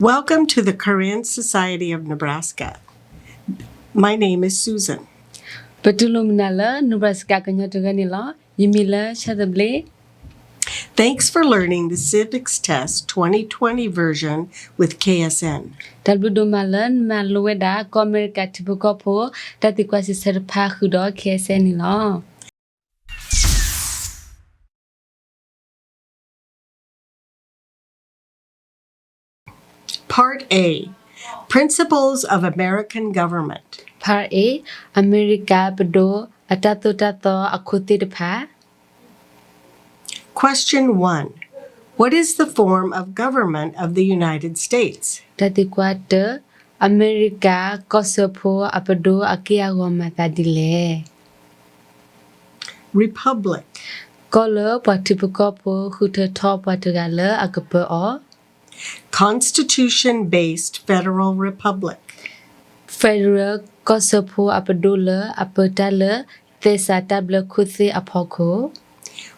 Welcome to the Korean Society of Nebraska. My name is Susan. Petulumnala Nebraska kanyotuganila yimila chadable Thanks for learning the Civics Test 2020 version with KSN. talbudumalan malueda America tibukopo tatikwasi serpa hudo kesenilo. Part A, Principles of American Government. Part A America bedo atatotato akutidpa. Question 1. What is the form of government of the United States? Tatikwate America kosopo apedo akiagomatadile. Republic. Kolo patibukopo hutetop patugale akapo. Constitution-based Federal Republic. Federal kosopo apadula apatala tesa tabla kuthi apoko.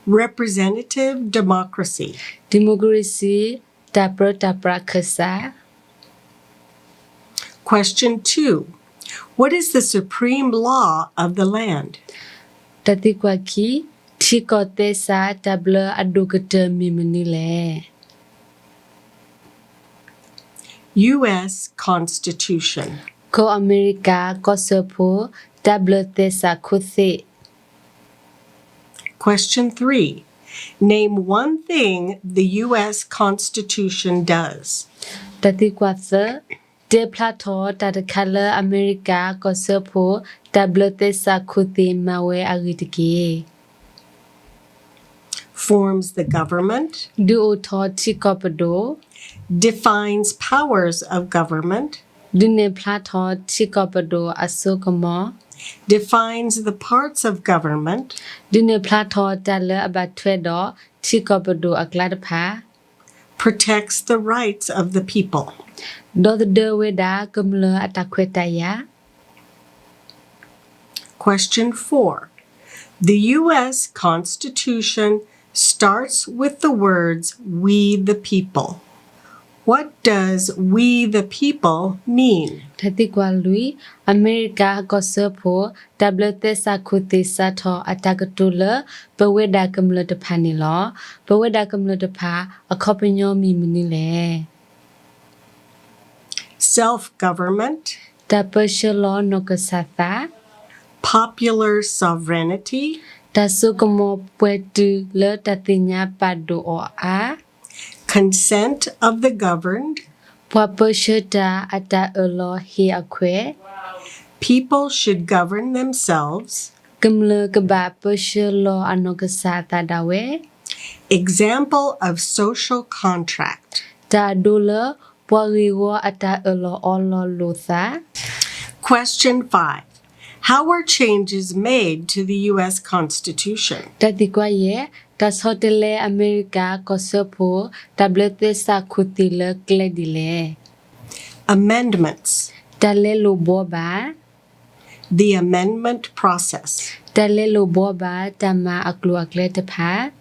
Representative democracy. Democracy tapra kasa. Question 2. What is the supreme law of the land? Tatikwaki tiko tesa tabla adukata mimanile. U.S. Constitution. Ko America kosopo tabla tesa kuthi. Question 3. Name one thing the U.S. Constitution does. Tatikwatha de plato tatakala America kosopo tabla tesa kuthi mawe agitiki. Forms the government. Du to tikopado. Defines powers of government. Dune plato tikopado asokamo. Defines the parts of government. Dune plato tala abatwedo tikopado akladapa. Protects the rights of the people. Do the weda kumlo atakwetaya. Question 4. The U.S. Constitution starts with the words, "We the people." What does "we the people" mean? Tatikwalui America kosopo tablete sakuti sato atakatula beweda kumlo tapanilo beweda kumlo tapa akopinyo mimunile. Self-government. Tapashalo nokasatha. Popular sovereignty. Tasukamo puetu le tatinya padu o a. Consent of the governed. Puaposheta ata ulo hi akwe. People should govern themselves. Kumle kaba poshelo anokasata dawe. Example of social contract. Ta dula puariwo ata ulo olo lutha. Question 5. How were changes made to the U.S. Constitution? Tatikwaye tasotele America kosopo tablete sakutile kledile. Amendments. Tale loboba. The amendment process. Tale loboba tama aklu akletepa.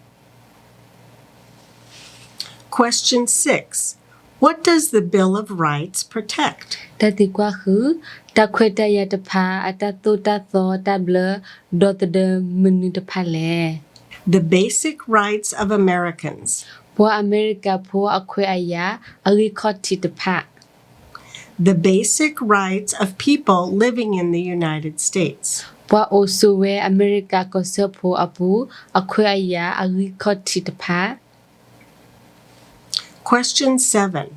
Question 6. What does the Bill of Rights protect? Tatikwahu takweta yatapa atatotato table dotade munitapale. The Basic Rights of Americans. Po America po akwe aya agikoti tapa. The basic rights of people living in the United States. Po osuwe America kosopo apu akwe aya agikoti tapa. Question 7.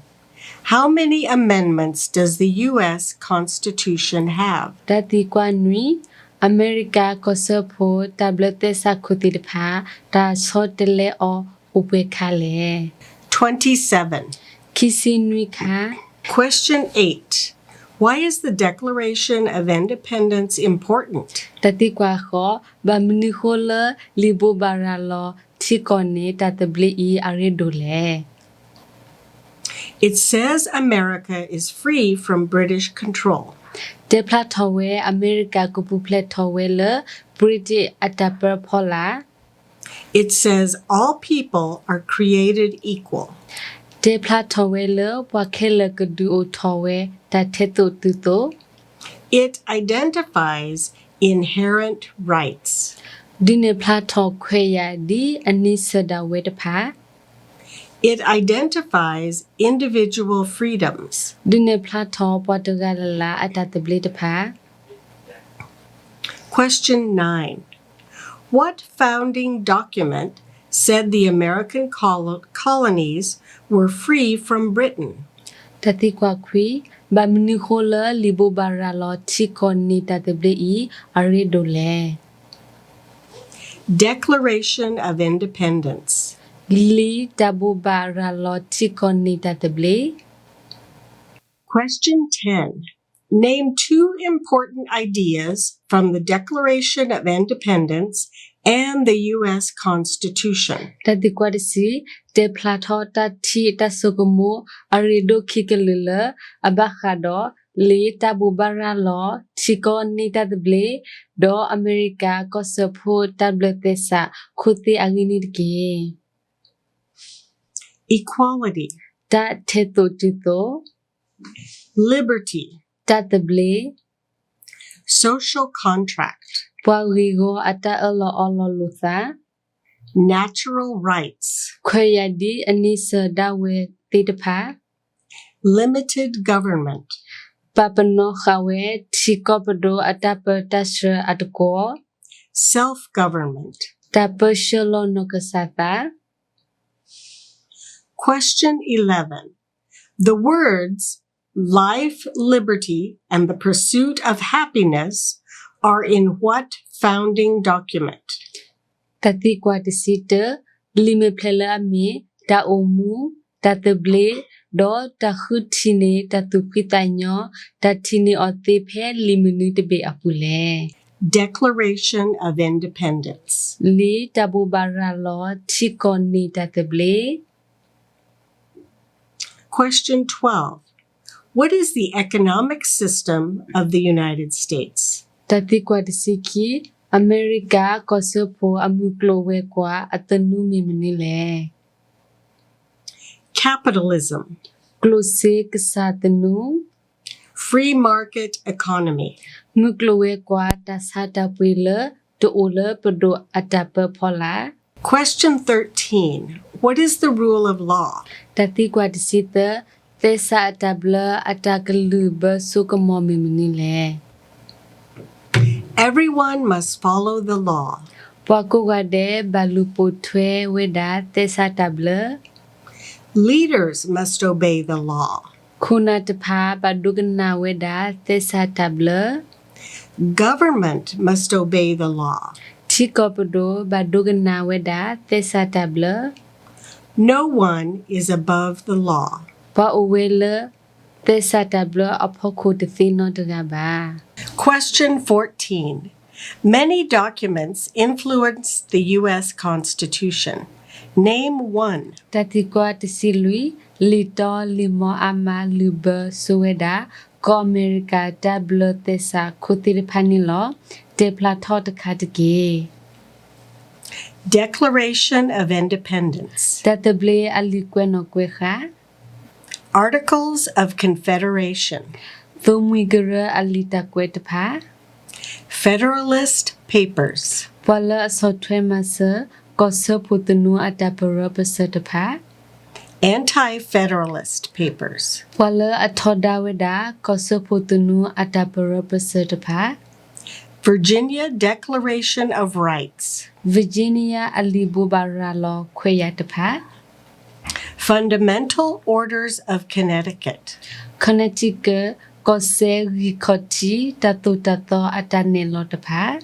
How many amendments does the U.S. Constitution have? Tatikwanui America kosopo tablete sakuti tapa ta sotele o upekale. 27. Kisinui ka. Question 8. Why is the Declaration of Independence important? Tatikwaho bamnihola libo baralo tikone tatabli aridole. It says America is free from British control. De platowe America kupu platowe le British ataper pola. It says all people are created equal. Te plato we le wa kele kudu o towe ta teto tuto. It identifies inherent rights. Dine plato kweya di anisada we de pa. It identifies individual freedoms. Dine plato patagalala atatable de pa. Question 9. What founding document said the American colonies were free from Britain? Tati kwa kwi ba minikola libo baralo chikoni tatable I aredo le. Declaration of Independence. Li tabu baralo chikoni tatable. Question 10. Name 2 important ideas from the Declaration of Independence and the U.S. Constitution. Tati kwa disi te plato tati tasogomo aredo kikelula abakado li tabu baralo chikoni tatable do America kosopo tabletesa kuti aginidke. Equality. Ta teto tito. Liberty. Tatable. Social contract. Pwarigo ata olo lutha. Natural rights. Kwayadi anisa dawe tidapa. Limited government. Papano kawe chikopado atapa tasha atako. Self-government. Tapa shalo no kasata. Question 11. The words life, liberty, and the pursuit of happiness are in what founding document? Tati kwa tisita lime plela me ta omu tatable do ta khutine tatupitanyo tatini otepe limunu tebe apule. Declaration of Independence. Li tabu baralo chikoni tatable. Question 12. What is the economic system of the United States? Tati kwa tisiki America kosopo amuklowe kwa atanu miminile. Capitalism. Close kasatanu. Free market economy. Muklowe kwa tasata pwile to ole pedo atapa pola. Question 13. What is the rule of law? Tati kwa tisita tesa atabla atakaluba sukamo miminile. Everyone must follow the law. Pwako wade balupo twe weda tesa tabla. Leaders must obey the law. Kuna tapa badugana weda tesa tabla. Government must obey the law. Chikopodo badugana weda tesa tabla. No one is above the law. Pa uwele tesa tabla apoko tefino dagaba. Question 14. Many documents influence the U.S. Constitution. Name one. Tati kwa tisilui lito limo ama luba suweda ko America tabla tesa kutiripanilo te plato takatike. Declaration of Independence. Tatable alikweno kweha. Articles of Confederation. Thumwigere alita kwetapa. Federalist Papers. Pala sotwe masa kosa putunu atapara pasatapa. Anti-Federalist Papers. Pala atodaweda kosa putunu atapara pasatapa. Virginia Declaration of Rights. Virginia alibu baralo kweyatapa. Fundamental Orders of Connecticut. Connecticut kose rikoti tato atanelo tapa.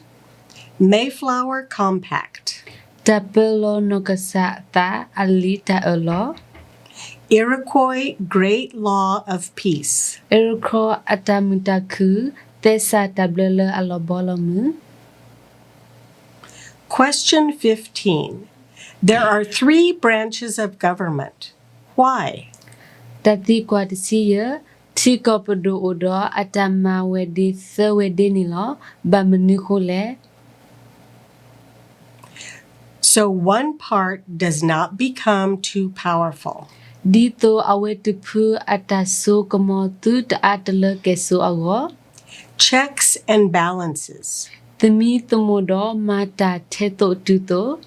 Mayflower Compact. Tapelo nokasata alita elo. Iroquois Great Law of Peace. Iroquois atamutaku tesa tablele alobolomu. Question 15. There are 3 branches of government. Why? Tati kwa tisiya tikopodo odo atama wedi sewedenilo bamenikole. So one part does not become too powerful. Dito awetupu ataso komotu ta atala keso ago. Checks and balances. Temi tomodo mata teto tuto.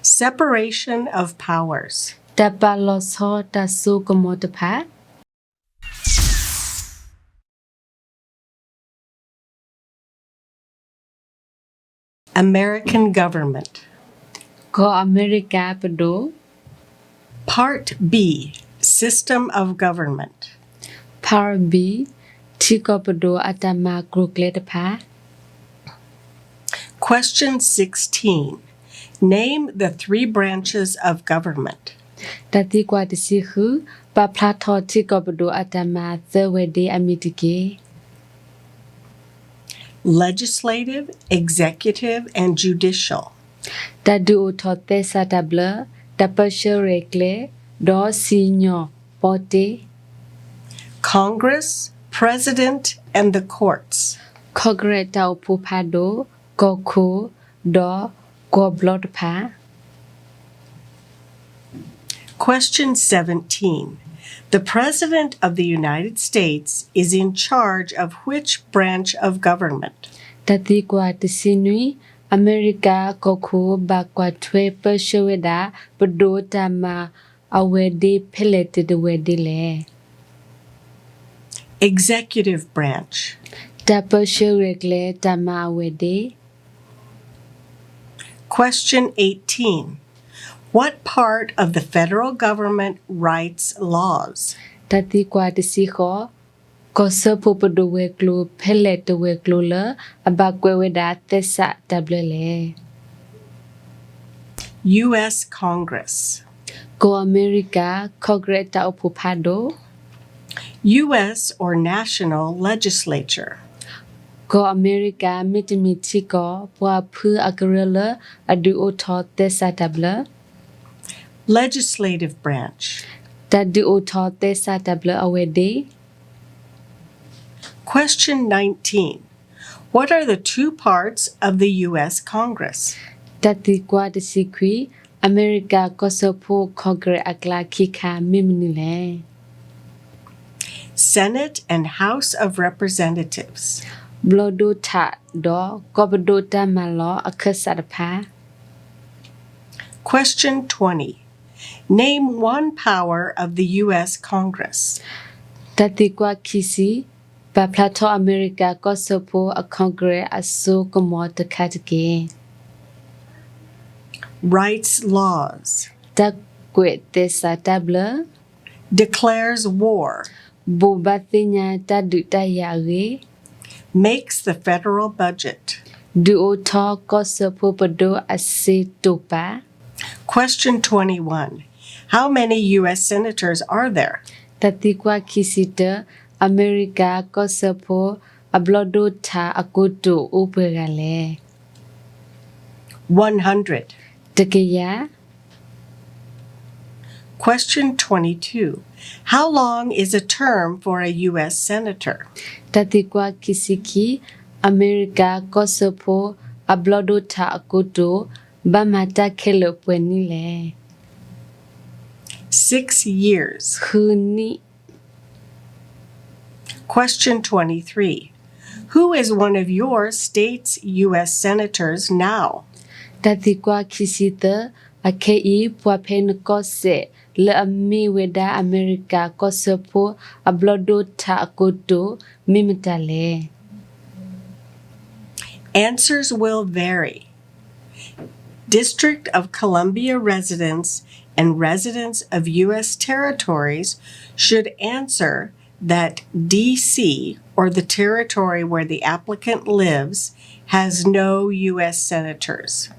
Separation of powers. Tapaloso taso komotapa. American government. Ko America pedo. Part B, System of Government. Part B, tiko pedo atama krukletapa. Question 16. Name the 3 branches of government. Tati kwa tisihu pa plato tiko pedo atama thewede amitike. Legislative, executive, and judicial. Tadu utote satable, tapashe rekle, do sinyo, pote. Congress, President, and the courts. Kogreta upupado, goku, do, goblodpa. Question 17. The President of the United States is in charge of which branch of government? Tati kwa tisinui, America koku bakwa twe peshweda, pedo tama awede pelete de wedile. Executive branch. Tapashe rekle tama awede. Question 18. What part of the federal government writes laws? Tati kwa tisiho, kosa popodo weklu pelete weklu le, abakwe weda tesa tablele. U.S. Congress. Ko America kogreta upupado. U.S. or national legislature. Ko America mitimitiko pwa pu akarele adu oto tesa table. Legislative branch. Tadu oto tesa table awede. Question 19. What are the 2 parts of the U.S. Congress? Tati kwa tisikwi America kosopo kogre akla kika mimnile. Senate and House of Representatives. Blodo ta do gobodo ta malo akasarapa. Question 20. Name 1 power of the U.S. Congress. Tati kwa kisi pa plato America kosopo a kongre aso komota katike. Writes laws. Takwe tesa table. Declares war. Bobatinya tadu tayari. Makes the federal budget. Duoto kosopo pedo ase topa. Question 21. How many U.S. senators are there? Tati kwa kisita America kosopo ablodo ta akoto uperale. 100. Tekeya. Question 22. How long is a term for a U.S. senator? Tati kwa kisiki America kosopo ablodo ta akoto bamata kelo pwenile. 6 years. Huni. Question 23. Who is one of your state's U.S. senators now? Tati kwa kisita akei puapen kose le ami weda America kosopo ablodo ta akoto mimitale. Answers will vary. District of Columbia residents and residents of U.S. territories should answer that D.C., or the territory where the applicant lives, has no U.S. senators.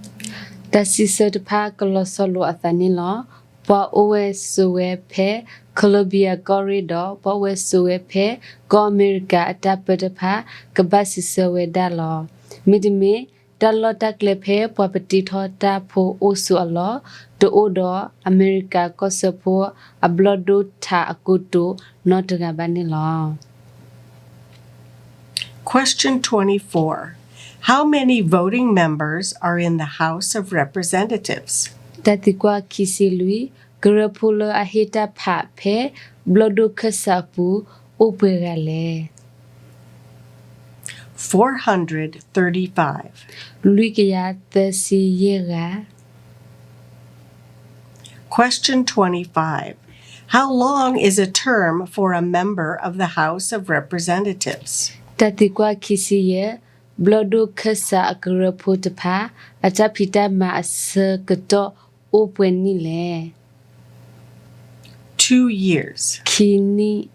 Tasisod pa kolosolo athanilo pa owe suwe pe Columbia corridor pa owe suwe pe go America atapeda pa kabasi suwe dalo. Midime dalo takle pe pa petito ta po osu alo to odo America kosopo ablodo ta akuto notaga banilo. Question 24. How many voting members are in the House of Representatives? Tati kwa kisi lui Gurapula ahita pa pe blodo kasapu upegale. 435. Luikaya tesi yega. Question 25. How long is a term for a member of the House of Representatives? Tatikwa kisiye blodo kasa guraputapa atapita ma asakato upwenile. 2 years. Kini.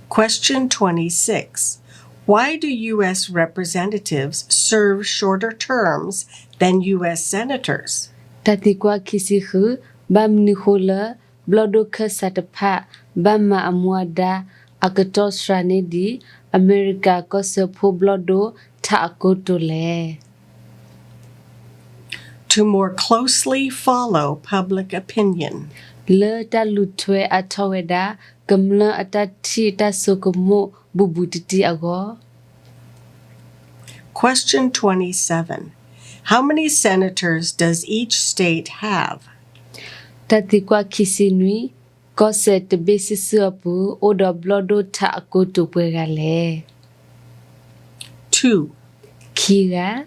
Question 26. Why do U.S. representatives serve shorter terms than U.S. senators? Tatikwa kisihu bamnihula blodo kasatapa bama amwada akatosranedi America kosepo blodo taakotole. To more closely follow public opinion. Le talutwe ataweda gamla atati tasukumo bubutiti ago. Question 27. How many senators does each state have? Tatikwa kisinui koset besisuapu odo blodo taakotopegale. 2. Kira.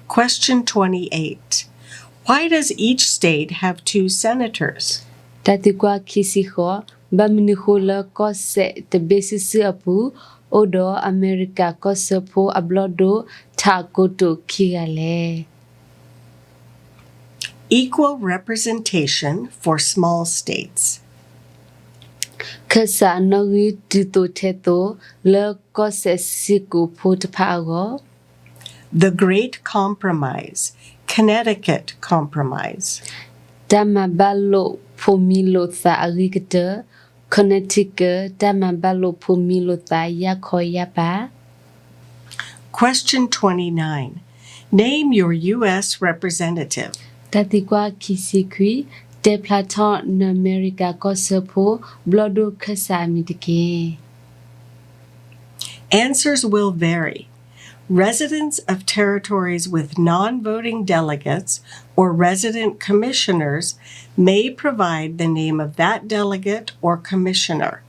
Question 28. Why does each state have 2 senators? Tatikwa kisiho bamnihula kose tebesisuapu odo America kosepo ablodo takoto kigale. Equal representation for small states. Kasa nogi tito teto le kose siku putpago. The Great Compromise, Connecticut Compromise. Damabalo pomilo tha agikete Connecticut damabalo pomilo tha yakoyapa. Question 29. Name your U.S. representative. Tatikwa kisikui de Platon America kosepo blodo kasa midike. Answers will vary. Residents of territories with non-voting delegates or resident commissioners may provide the name of that delegate or commissioner.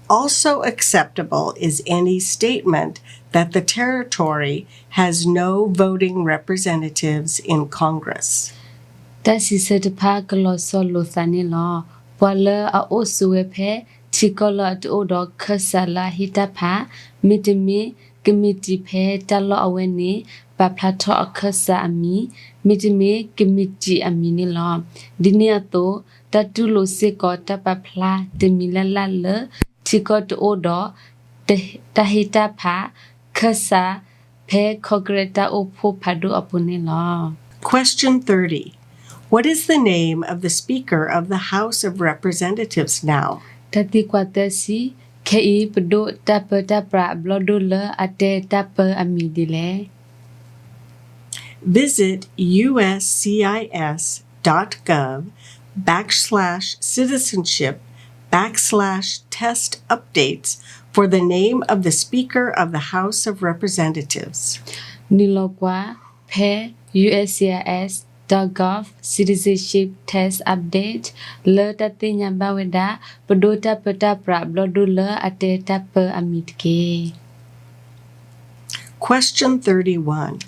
Also acceptable is any statement that the territory has no voting representatives in Congress. Tasi setpa koloso lothanilo wala a osuepe tikolo at odo kasala hitapa mitimi committee pe talo aweni ba plato akasa ami mitimi committee aminilo diniato tatulo seko tapapla temilala le tikot odo tahitapa kasa pe kogreta opo padu apunilo. Question 30. What is the name of the Speaker of the House of Representatives now? Tati kwatasi kei pedo tapra blodola ate tapa amidile. Visit uscis.gov/citizenship/test updates for the name of the Speaker of the House of Representatives. Nilokwa pe uscis.gov citizenship test update le tati nyambaweda pedo tapra blodola ate tapa amidke. Question 31.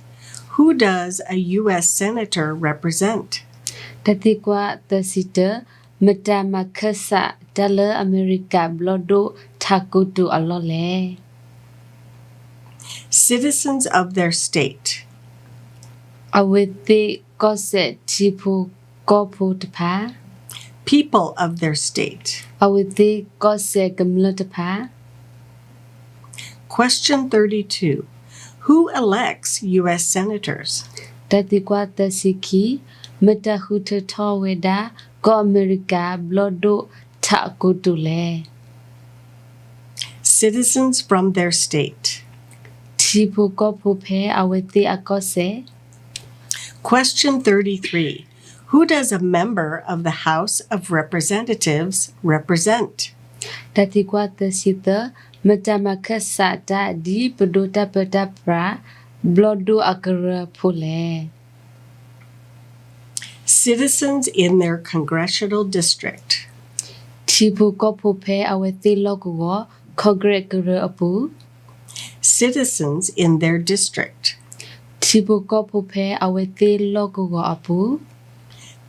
Who does a U.S. Senator represent? Tati kwa tasita metamakasa dala America blodo takutu alole. Citizens of their state. Awete kose tipu kopu tapa. People of their state. Awete kose gamla tapa. Question 32. Who elects U.S. senators? Tati kwa tasiki metahuta taweda ko America blodo takutu le. Citizens from their state. Tipu kopu pe awete akose. Question 33. Who does a member of the House of Representatives represent? Tati kwa tasita metamakasa ta di pedo tapra blodo akara pole. Citizens in their congressional district. တီဘူကောဖိုဖဲအဝဲသေးလောကောခေါဂရက်ဂရအပူ Citizens in their district. တီဘူကောဖိုဖဲအဝဲသေးလောကောအပူ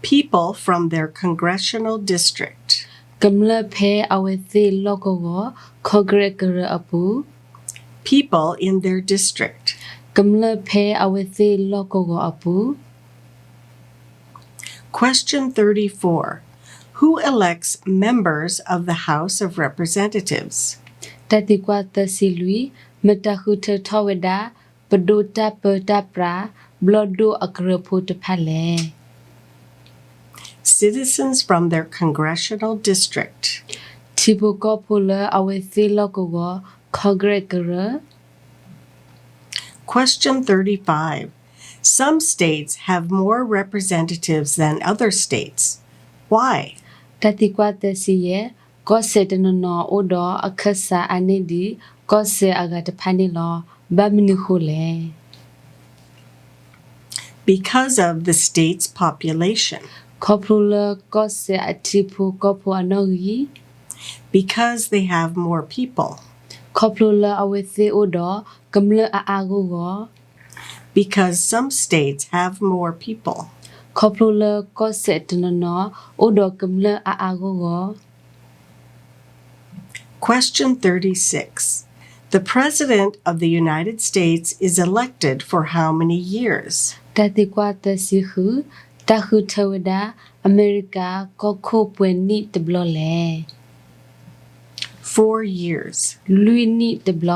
People from their congressional district. ကမ္လဖဲအဝဲသေးလောကောခေါဂရက်ဂရအပူ People in their district. ကမ္လဖဲအဝဲသေးလောကောအပူ Question 34. Who elects members of the House of Representatives? တတိကွာတစီလူမတခုထထဝဒပဒုတပတပရာဘလဒိုအကရဖို့တဖက်လေ Citizens from their congressional district. တီဘူကောဖိုလအဝဲသေးလောကောခေါဂရက်ဂရ Question 35. Some states have more representatives than other states. Why? တတိကွာတစီရဲ့ကောစေတနနောအိုဒအခဆာအနေဒီကောစေအဂတ်ဖာနီလောဘမနီခိုလေ Because of the state's population. ခေါပလူလကောစေအတီဖူကောဖိုအနော်ကြီး Because they have more people. ခေါပလူလအဝဲသေးအိုဒကမ္လအာဂူကို Because some states have more people. ခေါပလူလကောစေတနနောအိုဒကမ္လအာဂူကို Question 36. The President of the United States is elected for how many years? တတိကွာတစီခုတခုထဝဒအမေရိကကောခိုပွင့်နိတဘလလေ 4 years. လူနိတဘလ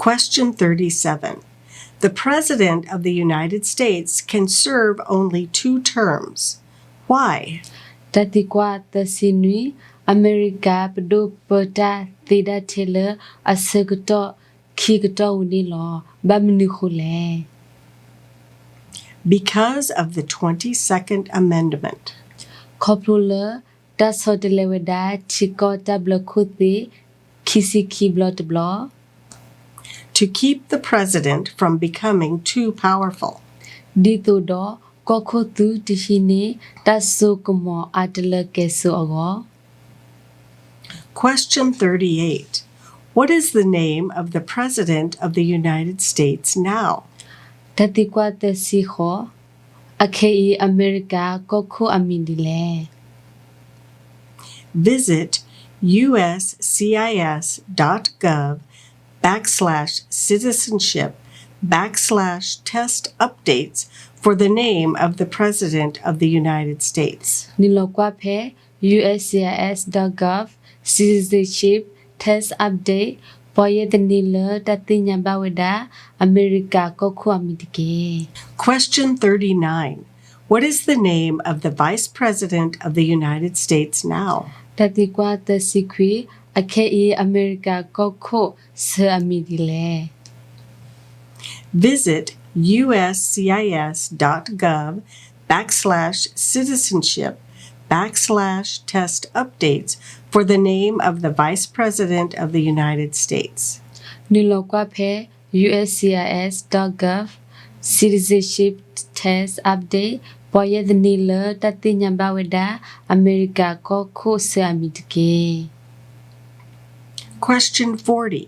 Question 37. The President of the United States can serve only 2 terms. Why? တတိကွာတစီနွီအမေရိကပဒုပတာတိဒတေလအစကတော့ခိကတော့ဝနီလောဘမနီခိုလေ Because of the 22nd Amendment. ခေါပလူလတဆောတလေဝဒချီကောတဘလခုတိခိစီခိဘလတဘလ To keep the president from becoming too powerful. ဒီတိုဒကောခုတူတရှိနေတဆုကမောအတလကေဆောအော Question 38. What is the name of the President of the United States now? တတိကွာတစီခောအခေအီအမေရိကကောခုအမီဒီလေ Visit uscis.gov/citizenship/test updates for the name of the President of the United States. နီလောကွာဖဲ uscis.gov citizenship test update ပေါ်ရတဲ့နီလတတိညာဘဝဒအမေရိကကောခုအမီဒီကေ Question 39. What is the name of the Vice President of the United States now? တတိကွာတစီခွေအခေအီအမေရိကကောခုဆအမီဒီလေ Visit uscis.gov/citizenship/test updates for the name of the Vice President of the United States. နီလောကွာဖဲ uscis.gov citizenship test update ပေါ်ရတဲ့နီလတတိညာဘဝဒအမေရိကကောခုဆအမီဒီကေ Question 40.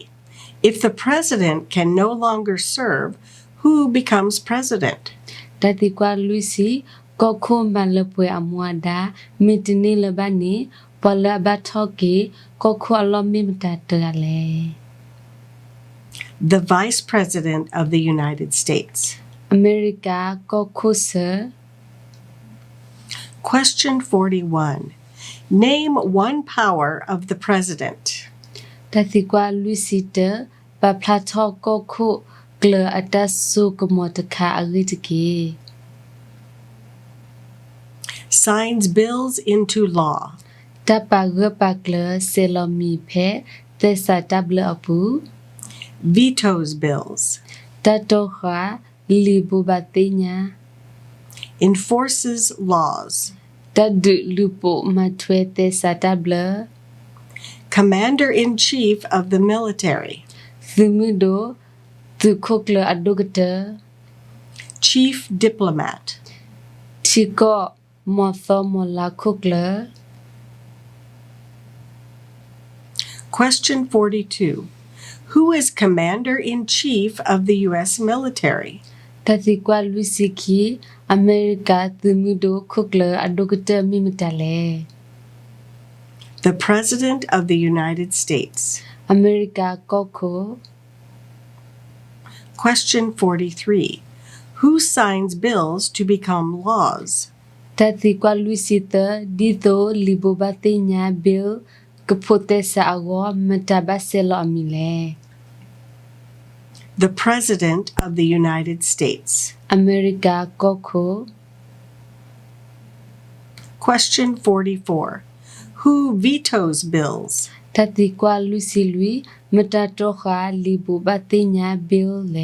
If the president can no longer serve, who becomes president? တတိကွာလူစီကောခုမလပွဲအမွာဒာမီတနီလဘနီပလဘထောကေကောခုအလောမီမတတလေ The Vice President of the United States. အမေရိကကောခုဆ Question 41. Name one power of the president. တတိကွာလူစီတပပလာထောကောခုကလအတဆုကမတခါအဂိတကေ Signs bills into law. တပဂပကလဆေလမီဖဲသေစာတဘလအပူ Vetoes bills. တတောခါလီဘူဘတိညာ Enforces laws. တဒလူပိုမထွေသေစာတဘလ Commander-in-Chief of the military. သမီဒိုသူခုကလအဒုကတ Chief diplomat. ที่ก็มอซอมอลาคุกเลอ Question 42. Who is Commander-in-Chief of the U.S. military? ตัดสิกว่าลุยสิคีอเมริกาตึมิโดคุกเลออดุกเตอร์มิมิตาเล The President of the United States. อเมริกาก็โค Question 43. Who signs bills to become laws? ตัดสิกว่าลุยสิเตอร์ดิโตลิโบบาติญาบิลกะโพเตสอาวอมตาบาเซลอมิเล The President of the United States. อเมริกาก็โค Question 44. Who vetoes bills? ตัดสิกว่าลุยสิลุยมตาโตคาลิโบบาติญาบิลเล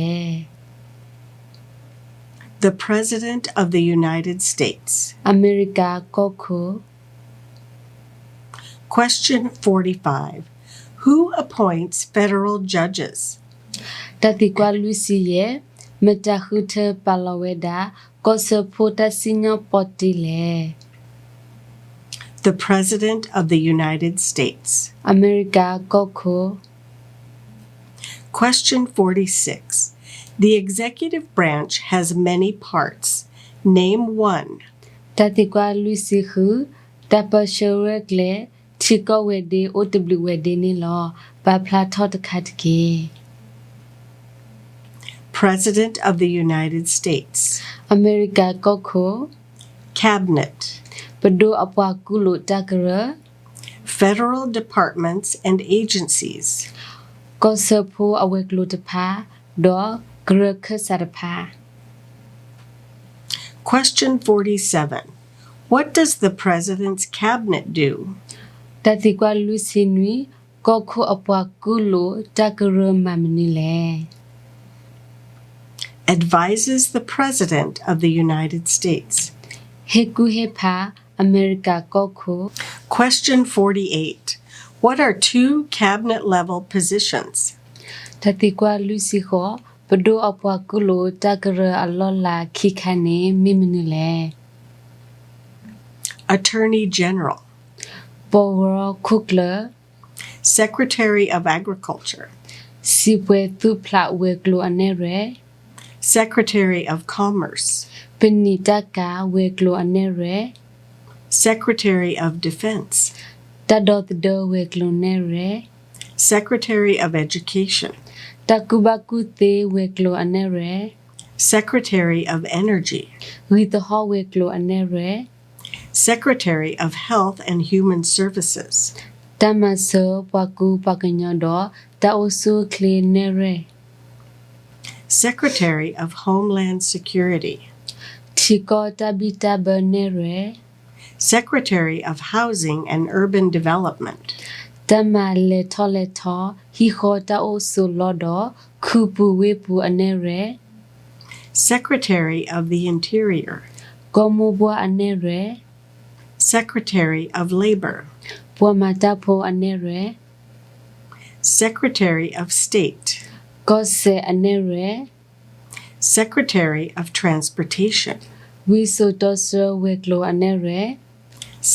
The President of the United States. อเมริกาก็โค Question 45. Who appoints federal judges? ตัดสิกว่าลุยสิเยมตาคือเธอปาลาเวดาก็เซโพตัสซิญอปอติเล The President of the United States. อเมริกาก็โค Question 46. The executive branch has many parts. Name one. ตัดสิกว่าลุยสิคือตาปะเชเรกเลที่ก็เวเดโอตบลิเวเดนี่ลอปาพลาทอตคัดเก President of the United States. อเมริกาก็โค Cabinet. ปะดูอปวากุลุตากระ Federal departments and agencies. ก็เซโพอเวกลุตพาดอกระคสารพา Question 47. What does the President's cabinet do? ตัดสิกว่าลุยสินุยก็โคอปวากุลุตากระมามนิเล Advises the President of the United States. เฮกุเฮพาอเมริกาก็โค Question 48. What are two cabinet-level positions? ตัดสิกว่าลุยสิขอปะดูอปวากุลุตากระอลอลาคิคาเนมิมนิเล Attorney General. ปอวรคุกเล Secretary of Agriculture. สิเวตุพลาเวกลุอเนเร Secretary of Commerce. เป็นนิตากาเวกลุอเนเร Secretary of Defense. ตาดอตเดเวกลุเนเร Secretary of Education. ตากุบากุเตเวกลุอเนเร Secretary of Energy. ริตฮอเวกลุอเนเร Secretary of Health and Human Services. ตามาเซปวากุปากญอดอตาโอซูคลีเนเร Secretary of Homeland Security. ทิกอตาบิตาเบเนเร Secretary of Housing and Urban Development. ตามาเลทอฮิโคตาโอซูลอดอคูปูเวปูอเนเร Secretary of the Interior. กอโมบัวอเนเร Secretary of Labor. ปัวมาตาโพอเนเร Secretary of State. ก็เซอเนเร Secretary of Transportation. วิสุตอเซเวกโลอเนเร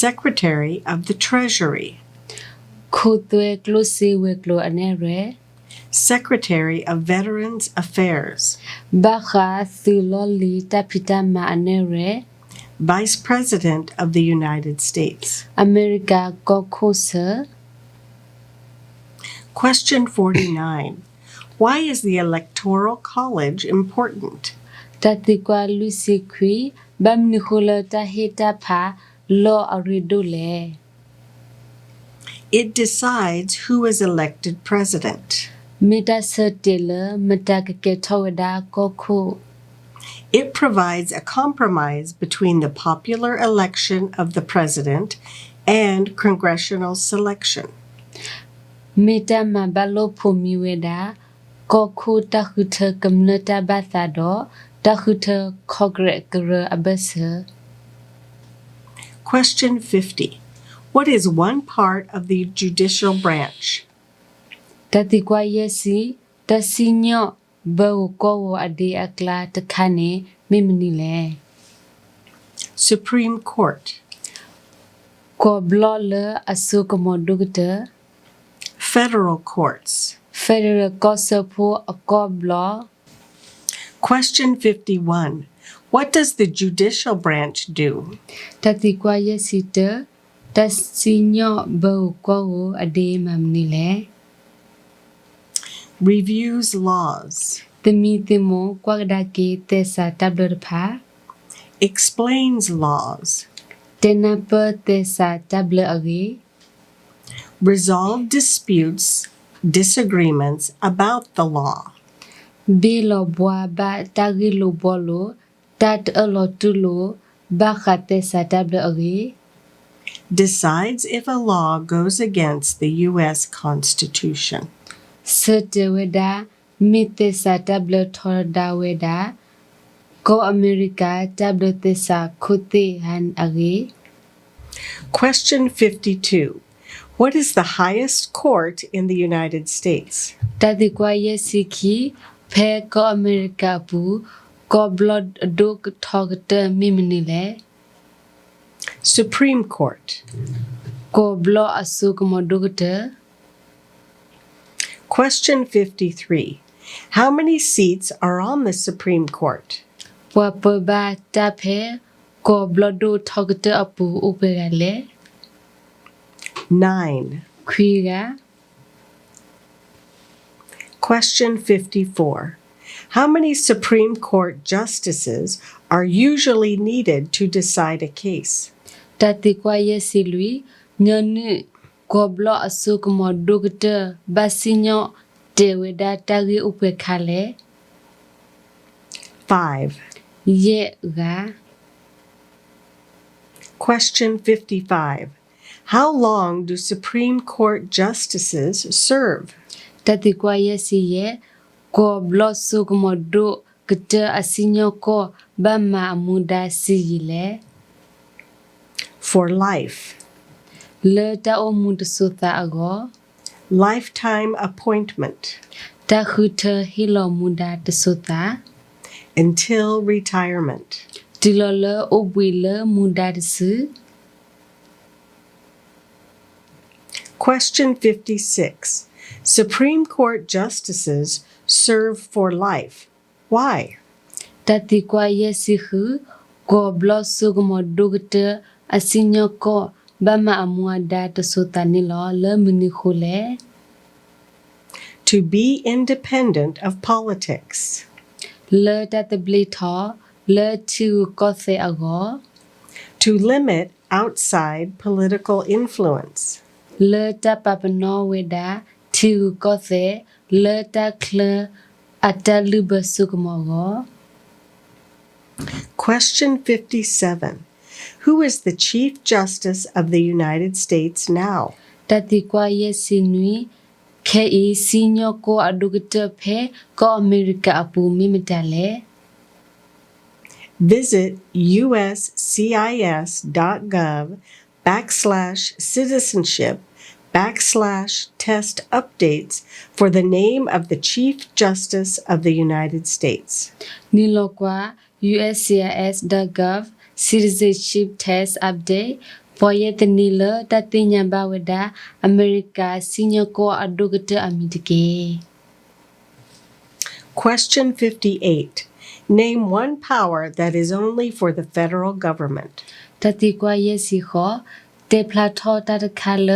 Secretary of the Treasury. คูตเวกลุซีเวกโลอเนเร Secretary of Veterans Affairs. บาคาซิลอลีตาพิตามาอเนเร Vice President of the United States. อเมริกาก็โคเซ Question 49. Why is the Electoral College important? ตัดติกว่าลุซีควีบัมนิโคลตาเฮตาพาลออาริดูเล It decides who is elected president. มิตาเซเตเลมตากเกทวดาก็โค It provides a compromise between the popular election of the president and congressional selection. มิตามาบาโลโพมิเวดาก็โคตาคือเธอกำเนิดตาบาซาดอตาคือเธอคอเกรกเรอเบเซ Question 50. What is one part of the judicial branch? ตัดติกว่าเยซีตาซิญอเบโกโวอเดอักลาตะคาเน မိမနီလေ Supreme Court, ကောဘလောလအဆုကမဒုကတ Federal Courts. Federal ကောဆဖိုအကောဘလော Question 51. What does the judicial branch do? တတိကွာရစီတတစီညောဘောကောအဒေမမနီလေ Reviews laws, တမီတမောကွာဒါကေတေစာတဘလဖာ explains laws, တနပတေစာတဘလအဂေ resolve disputes, disagreements about the law, ဘေလောဘွာဘတာဂီလိုဘောလိုတတ်အလောတူလိုဘာခတေစာတဘလအဂေ decides if a law goes against the U.S. Constitution, စတဝဒမိတေစာတဘလထော်ဒါဝဒကိုအမေရိကတဘလတေစာခုတေဟန်အဂေ Question 52. What is the highest court in the United States? တတိကွာရစီခီဖဲကိုအမေရိကပူကိုဘလဒုကထောက်တမိမနီလေ Supreme Court. ကိုဘလအဆုကမဒုကတ Question 53. How many seats are on the Supreme Court? ပွာပဘာတဖဲကိုဘလဒုထောက်တအပူဥပရလေ 9. ခွေက Question 54. How many Supreme Court justices are usually needed to decide a case? တတိကွာရစီလူညနကိုဘလအဆုကမဒုကတဘစီညောတေဝဒတာဂီဥပခါလေ 5. ယေက Question 55. How long do Supreme Court justices serve? တတိကွာရစီယေကိုဘလဆုကမဒုကတအစီညောကိုဘမမူဒါစီလေ For life. လေတာအမှုတဆုတာအကော Lifetime appointment. တခုထဟီလမူဒါတဆုတာ Until retirement. ဒီလလအဘွေလမူဒါတဆ Question 56. Supreme Court justices serve for life. Why? တတိကွာရစီခုကိုဘလဆုကမဒုကတအစီညောကိုဘမအမူဒါတဆုတာနီလောလမနီခုလေ To be independent of politics. လေတတဘလီထောလေချူကောစေအကော To limit outside political influence. လေတပပနောဝေဒာချူကောစေလေတခလအတလူဘဆုကမော Question 57. Who is the Chief Justice of the United States now? တတိကွာရစီနွီခဲအီစီညောကိုအဒုကတဖဲကိုအမေရိကအပူမိမတလေ Visit uscis.gov/citizenship/test updates for the name of the Chief Justice of the United States. နီလောကွာ uscis.gov citizenship test update ပေါ်ရတဲ့နီလတတိညာဘဝဒအမေရိကစီညကိုအဒုကတအမီတကေ Question 58. Name one power that is only for the federal government. တတိကွာရစီခောတေပလာထောတတခါလ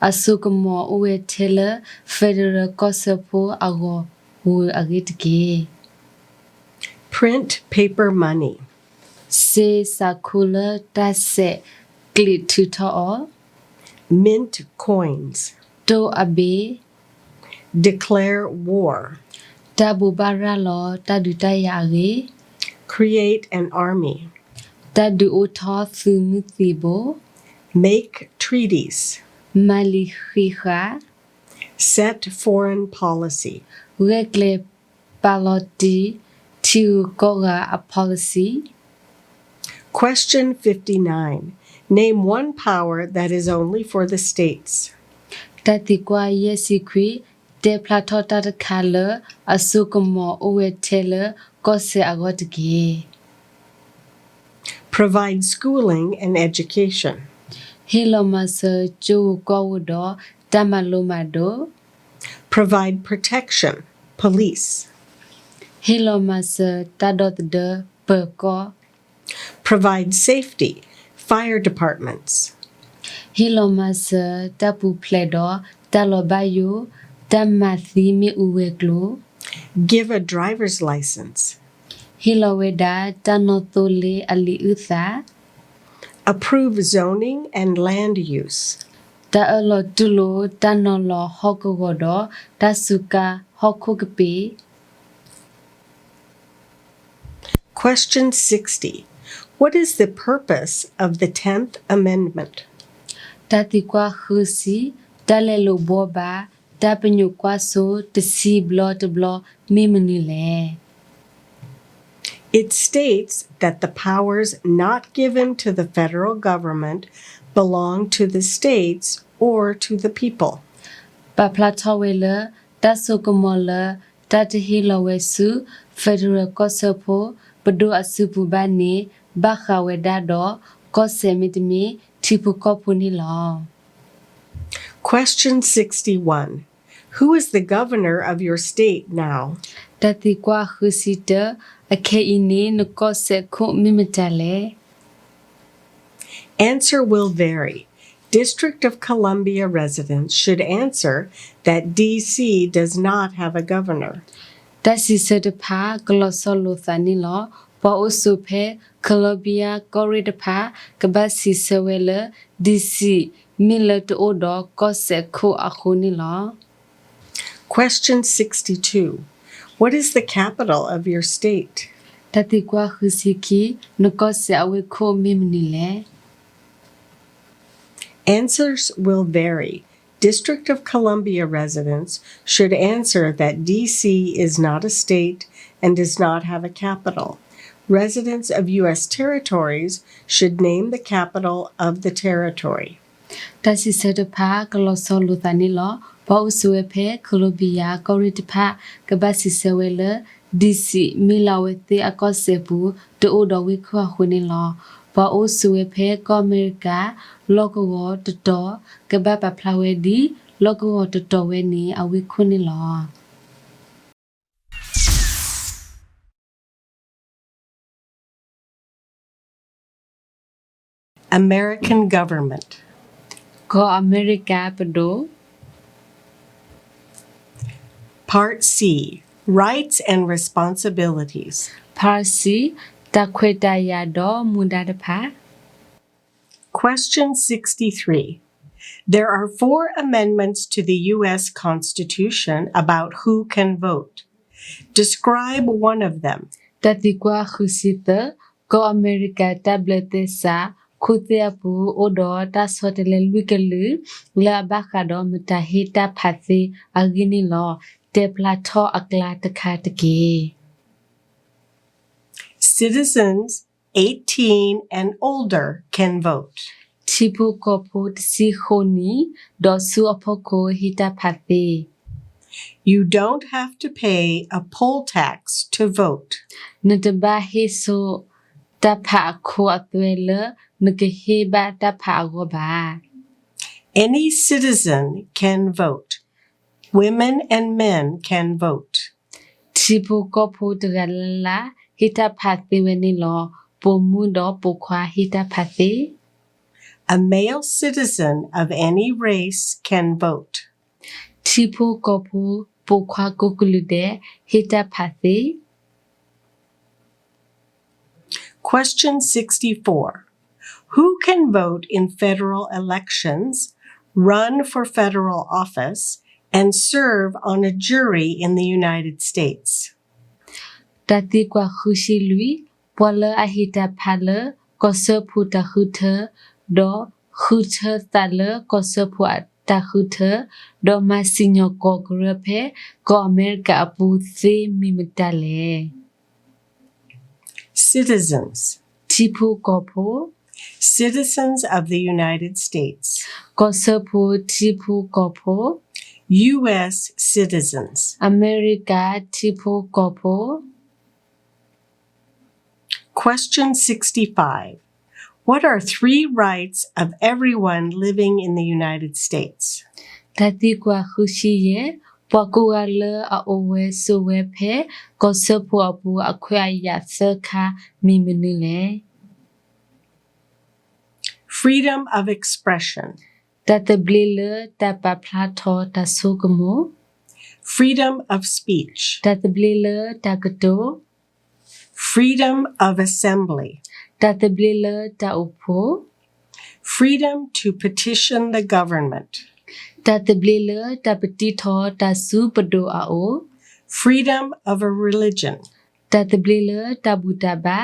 အဆုကမောအဝဲထဲလ Federal Kosovo အဂောဝအဂိတကေ Print paper money. စေစကူလတဆေကလစ်ထူထော Mint coins. တိုအဘေ Declare war. တဘူဘာရလောတဒူတယာဂေ Create an army. တဒူအိုထောသုမူစီဘို Make treaties. မလီခိခာ Set foreign policy. ဝက်ကလေပါလော်တီတူကောဂါအ policy Question 59. Name one power that is only for the states. တတိကွာရစီခွေတေပလာထောတတခါလအဆုကမောအဝဲထဲလကောဆေအဂတ်ကေ Provide schooling and education. Hilomasa chu kodo tamalomado. Provide protection, police. Hilomasa tadot de perko. Provide safety, fire departments. Hilomasa tapu pledo talobayu tamathi mi uweklo. Give a driver's license. Hiloweda tanotole ali utha. Approve zoning and land use. Ta alo tulo tanolo hokogodo tasuka hokogapi. Question 60. What is the purpose of the 10th Amendment? Tatikwa husi talelo boba tapenyo kwaso tsi blo mimunile. It states that the powers not given to the federal government belong to the states or to the people. Paplatawela tasokomola tatihilowesu federal kosopo bado asupubani bakawedado kosemitmi tipukopunilo. Question 61. Who is the governor of your state now? Tatikwa husita akeini nukoseko mimitale. Answer will vary. District of Columbia residents should answer that D.C. does not have a governor. Tasisodapa glossolothanilo pa usupe Columbia Corridapa kabasisawela DC Millet Odo Koseko Akunilo. Question 62. What is the capital of your state? Tatikwa husiki nukose aweko mimnile. Answers will vary. District of Columbia residents should answer that D.C. is not a state and does not have a capital. Residents of U.S. territories should name the capital of the territory. Tasisodapa glossolothanilo pa usupe Columbia Corridapa kabasisawela DC Milawete akosepu to Odo Wikwa Hunilo. Pa usupe America logo to kababa plawedi logo to weni awikunilo. American government. Ko America pado. Part C. Rights and responsibilities. Parsi takwetayado mudadapa. Question 63. There are 4 amendments to the U.S. Constitution about who can vote. Describe one of them. Tatikwa husita ko America tablete sa kuteapu odo tasotele wikelu la bakado mutahita pathi agini lo te plato akla takatake. Citizens 18 and older can vote. Tipu kopo tsi honi dosu opoko hita pathi. You don't have to pay a poll tax to vote. Nutaba heso tapa ko atwele nukeheba tapa agoba. Any citizen can vote. Women and men can vote. Tipu kopo tugala hita pathi wenilo pomudo pokwa hita pathi. A male citizen of any race can vote. Tipu kopo pokwa kukulude hita pathi. Question 64. Who can vote in federal elections, run for federal office, and serve on a jury in the United States? Tati kwa hushi lui pola ahita pala koso puta huta do huta tala koso puta huta do masinyo ko grupe ko Amerika apu the mimitale. Citizens. Tipu kopo. Citizens of the United States. Koso pu tipu kopo. U.S. citizens. America tipu kopo. Question 65. What are 3 rights of everyone living in the United States? တတိကွာခုရှိရဲ့ပကူကလအိုဝဲဆိုဝဲဖဲကောဆဖောပူအခွာရသခာမီမနီလေ Freedom of expression. တတဘလလတပပလာထောတဆုကမ Freedom of speech. တတဘလလတကတို Freedom of assembly. တတဘလလတအဖို Freedom to petition the government. တတဘလလတပတိထောတဆုပဒိုအို Freedom of a religion. တတဘလလတဘူတဘာ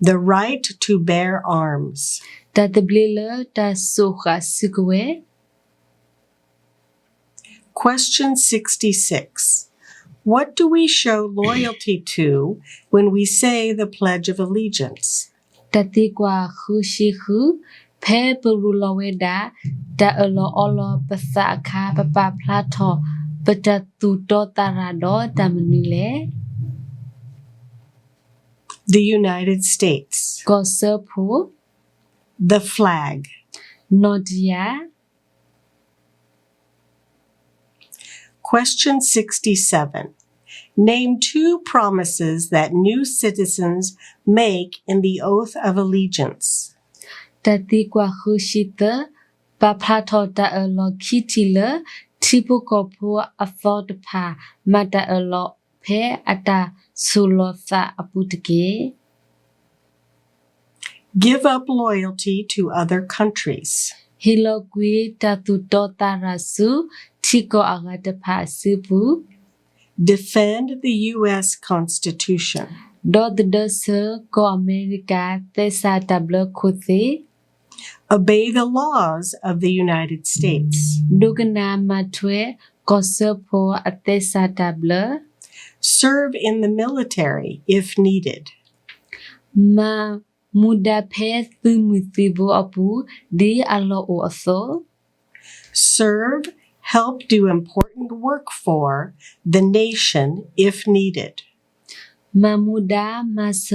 The right to bear arms. တတဘလလတဆုခစကဝဲ Question 66. What do we show loyalty to when we say the Pledge of Allegiance? တတိကွာခုရှိခုဖဲပရူလဝဲဒါတအလောအလောပစအခါပပဖလာထောပတတူတောတရာဒေါ်တမနီလေ The United States. ကောဆဖို The flag. နော့ဒီယာ Question 67. Name 2 promises that new citizens make in the oath of allegiance. တတိကွာခုရှိတပဖလာထောတအလောခီတီလတိပုကောဖိုအသောတဖာမတအလောဖဲအတာဆူလောစာအပုတကေ Give up loyalty to other countries. ဟီလောကွေတတူတောတရာစုတိကောအဂတဖာစီပူ Defend the U.S. Constitution. ဒေါ်ဒဆကောအမေရိကသေစာတဘလခုစီ Obey the laws of the United States. ဒုကနာမထွေကောဆဖိုအသေစာတဘလ Serve in the military if needed. မာမူဒဖဲသူမူစီဘူအပူဒီအလောအသော Serve, help do important work for the nation if needed. မမူဒါမဆ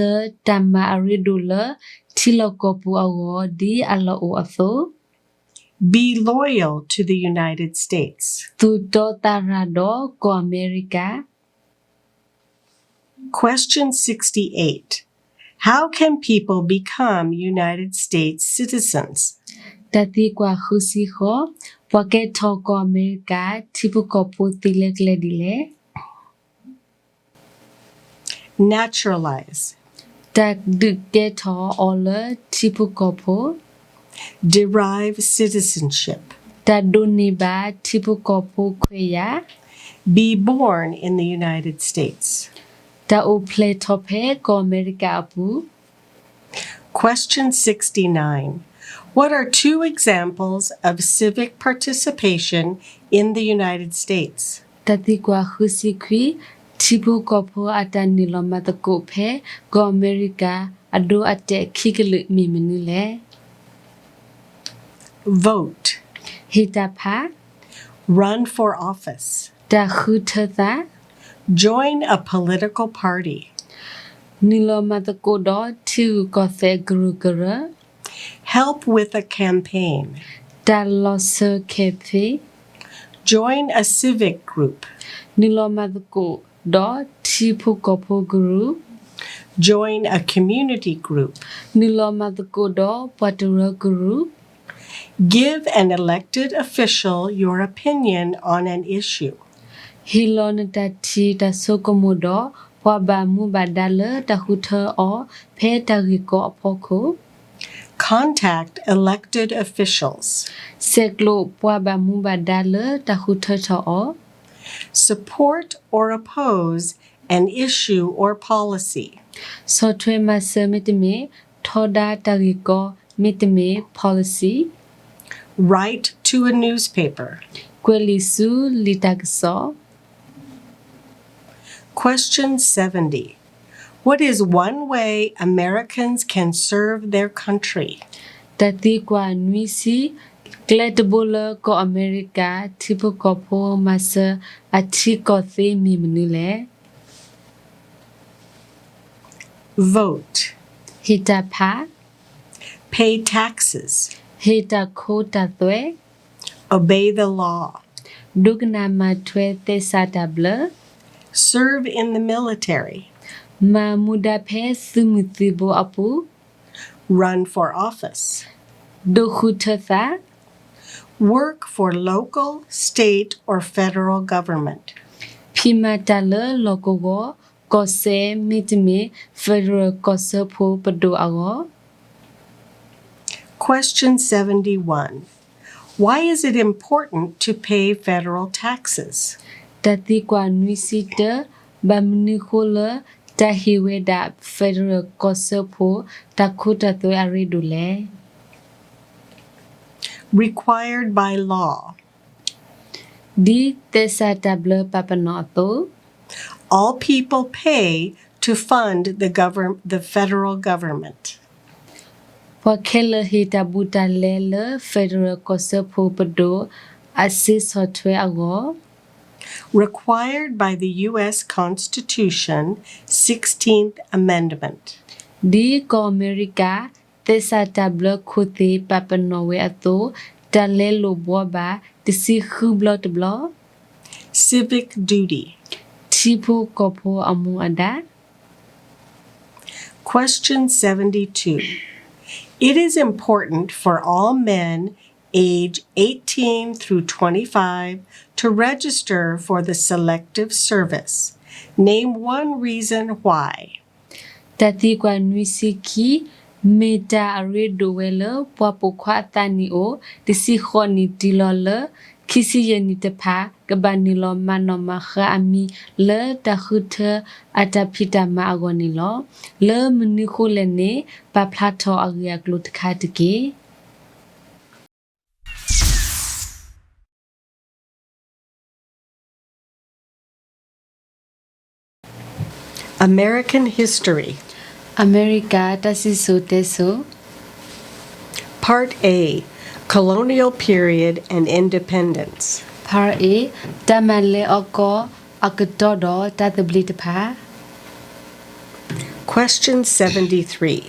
တမရီဒူလတီလကောပူအောဒီအလောအသော Be loyal to the United States. သူတောတရာဒေါ်ကိုအမေရိက Question 68. How can people become United States citizens? တတိကွာခုစီခောပကက်ထောကိုအမေရိကတိပုကောပူတီလက်ကလေဒီလေ Naturalize. တက်ဒကေထောအော်လတိပုကောပူ Derive citizenship. တဒုန်နီဘာတိပုကောပူခွေယာ Be born in the United States. တအိုဖလေထောဖဲကိုအမေရိကပူ Question 69. What are 2 examples of civic participation in the United States? တတိကွာခုစီခွီတိပုကောပူအတန်နီလမတကိုဖဲကိုအမေရိကအဒိုအတက်ခိကလိမီမနီလေ Vote. ဟီတာဖာ Run for office. တခုထသာ Join a political party. နီလမတကိုဒတီကိုဆေဂရုကရ Help with a campaign. တလောဆကေဖီ Join a civic group. နီလမတကိုဒတီဖုကောဖိုဂရု Join a community group. နီလမတကိုဒပတရဂရု Give an elected official your opinion on an issue. ဟီလောနတတီတဆုကမှုဒပဘာမူဘဒါလတခုထောဖဲတရီကိုအဖို့ခု Contact elected officials. စက်ကလိုပဘာမူဘဒါလတခုထော Support or oppose an issue or policy. ဆော့ထွဲမဆမီတမီထောဒါတရီကိုမီတမီ policy Write to a newspaper. ကွယ်လီဆူလီတက်ဆော Question 70. What is one way Americans can serve their country? တတိကွာနွီစီကလက်တဘူလကိုအမေရိကတိပုကောဖိုမဆအချီကိုသေမီမနီလေ Vote. ဟီတာဖာ Pay taxes. ဟေတာခိုးတာသွဲ Obey the law. ဒုကနာမထွဲသက်စာတဘလ Serve in the military. မာမူဒဖဲစုမှုတိဘောအပူ Run for office. ဒုခုထသာ Work for local, state, or federal government. ဖီမာတလလောကိုကိုကောဆဲမီတမီဖက်ဒရယ်ကောဆဖိုပဒိုအော Question 71. Why is it important to pay federal taxes? တတိကွာနွီစီတဘမ်နီခိုလတဟီဝေဒဖက်ဒရယ်ကောဆဖိုတခုတသွဲအရီဒူလေ Required by law. ဒီသက်စာတဘလပပနောတို All people pay to fund the federal government. ပခဲလဟီတဘူတလဲလဖက်ဒရယ်ကောဆဖိုပဒိုအစစ်ဆော့ထွဲအော Required by the U.S. Constitution, 16th Amendment. ဒီကောအမေရိကသက်စာတဘလခုတိပပနောဝဲအတိုတလဲလိုဘောဘာတစီခုဘလတ်ဘလ Civic duty. တီဖိုကောဖိုအမှုအဒါ Question 72. It is important for all men age 18 through 25 to register for the Selective Service. Name one reason why. တတိကွာနွီစီကီမေတာရီဒိုဝဲလပွားပုခွာတန်နီအိုတစီခွန်နီတီလောလခီစီယနီတဖာကဘာနီလောမနောမခအမီလဲတခုထအတဖိတမအဂောနီလောလဲမနီခုလနေပပလာထောအဂယကလုတခါတကေ American history. အမေရိကတစီဆိုတဲဆို Part A. Colonial period and independence. ဖာအေတမန်လေအကောအကတော်တော်တတဘလီတဖာ Question 73.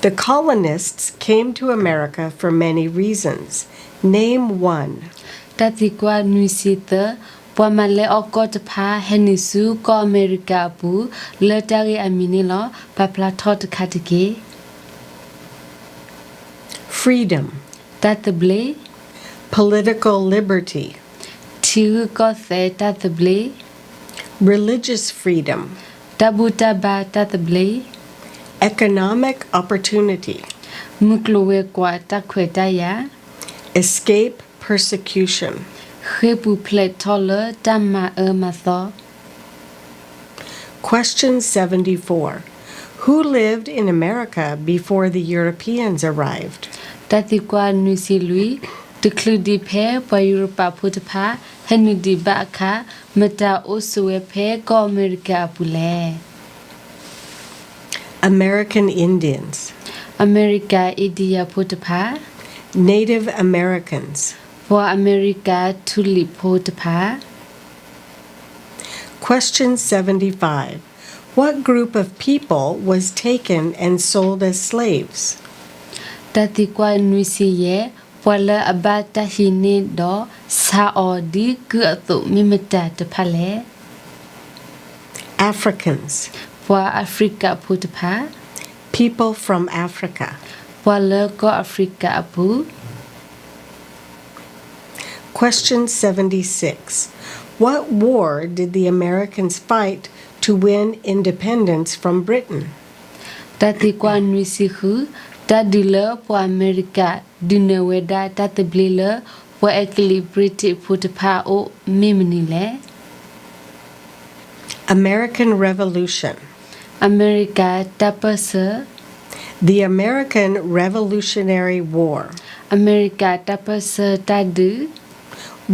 The colonists came to America for many reasons. Name one. တတိကွာနွီစီတပွားမလဲအကောတဖာဟဲနီဆူကောအမေရိကဘူးလက်တရီအမီနီလောပပလာထောတခတ်တကေ Freedom. တတဘလီ Political liberty. တီကောသေတတဘလီ Religious freedom. တဘူတဘာတတဘလီ Economic opportunity. မုကလိုဝဲကွာတခွေတယာ Escape persecution. ခေပူဖလက်ထောလတမမသော Question 74. Who lived in America before the Europeans arrived? တတိကွာနွီစီလူတကလူဒီဖဲပယူရပဖုတဖာဟနူဒီဘအခါမတာအိုဆွေဖဲကောအမေရိကပူလေ American Indians. အမေရိကအီဒီယာဖုတဖာ Native Americans. ပွာအမေရိကထူလီဖုတဖာ Question 75. What group of people was taken and sold as slaves? တတိကွာနွီစီရဲ့ပွာလအဘတာဟီနီဒေါ်စာအော်ဒီကအတုမိမတတဖလေ Africans. ပွာအာဖရိကဖုတဖာ People from Africa. ပွာလကောအာဖရိကအပူ Question 76. What war did the Americans fight to win independence from Britain? တတိကွာနွီစီခုတဒီလပွာအမေရိကဒီနဝေဒတတဘလီလပွာအကလီဘရစ်ဖုတဖာအိုမိမနီလေ American Revolution. အမေရိကတပစ The American Revolutionary War. အမေရိကတပစတဒူ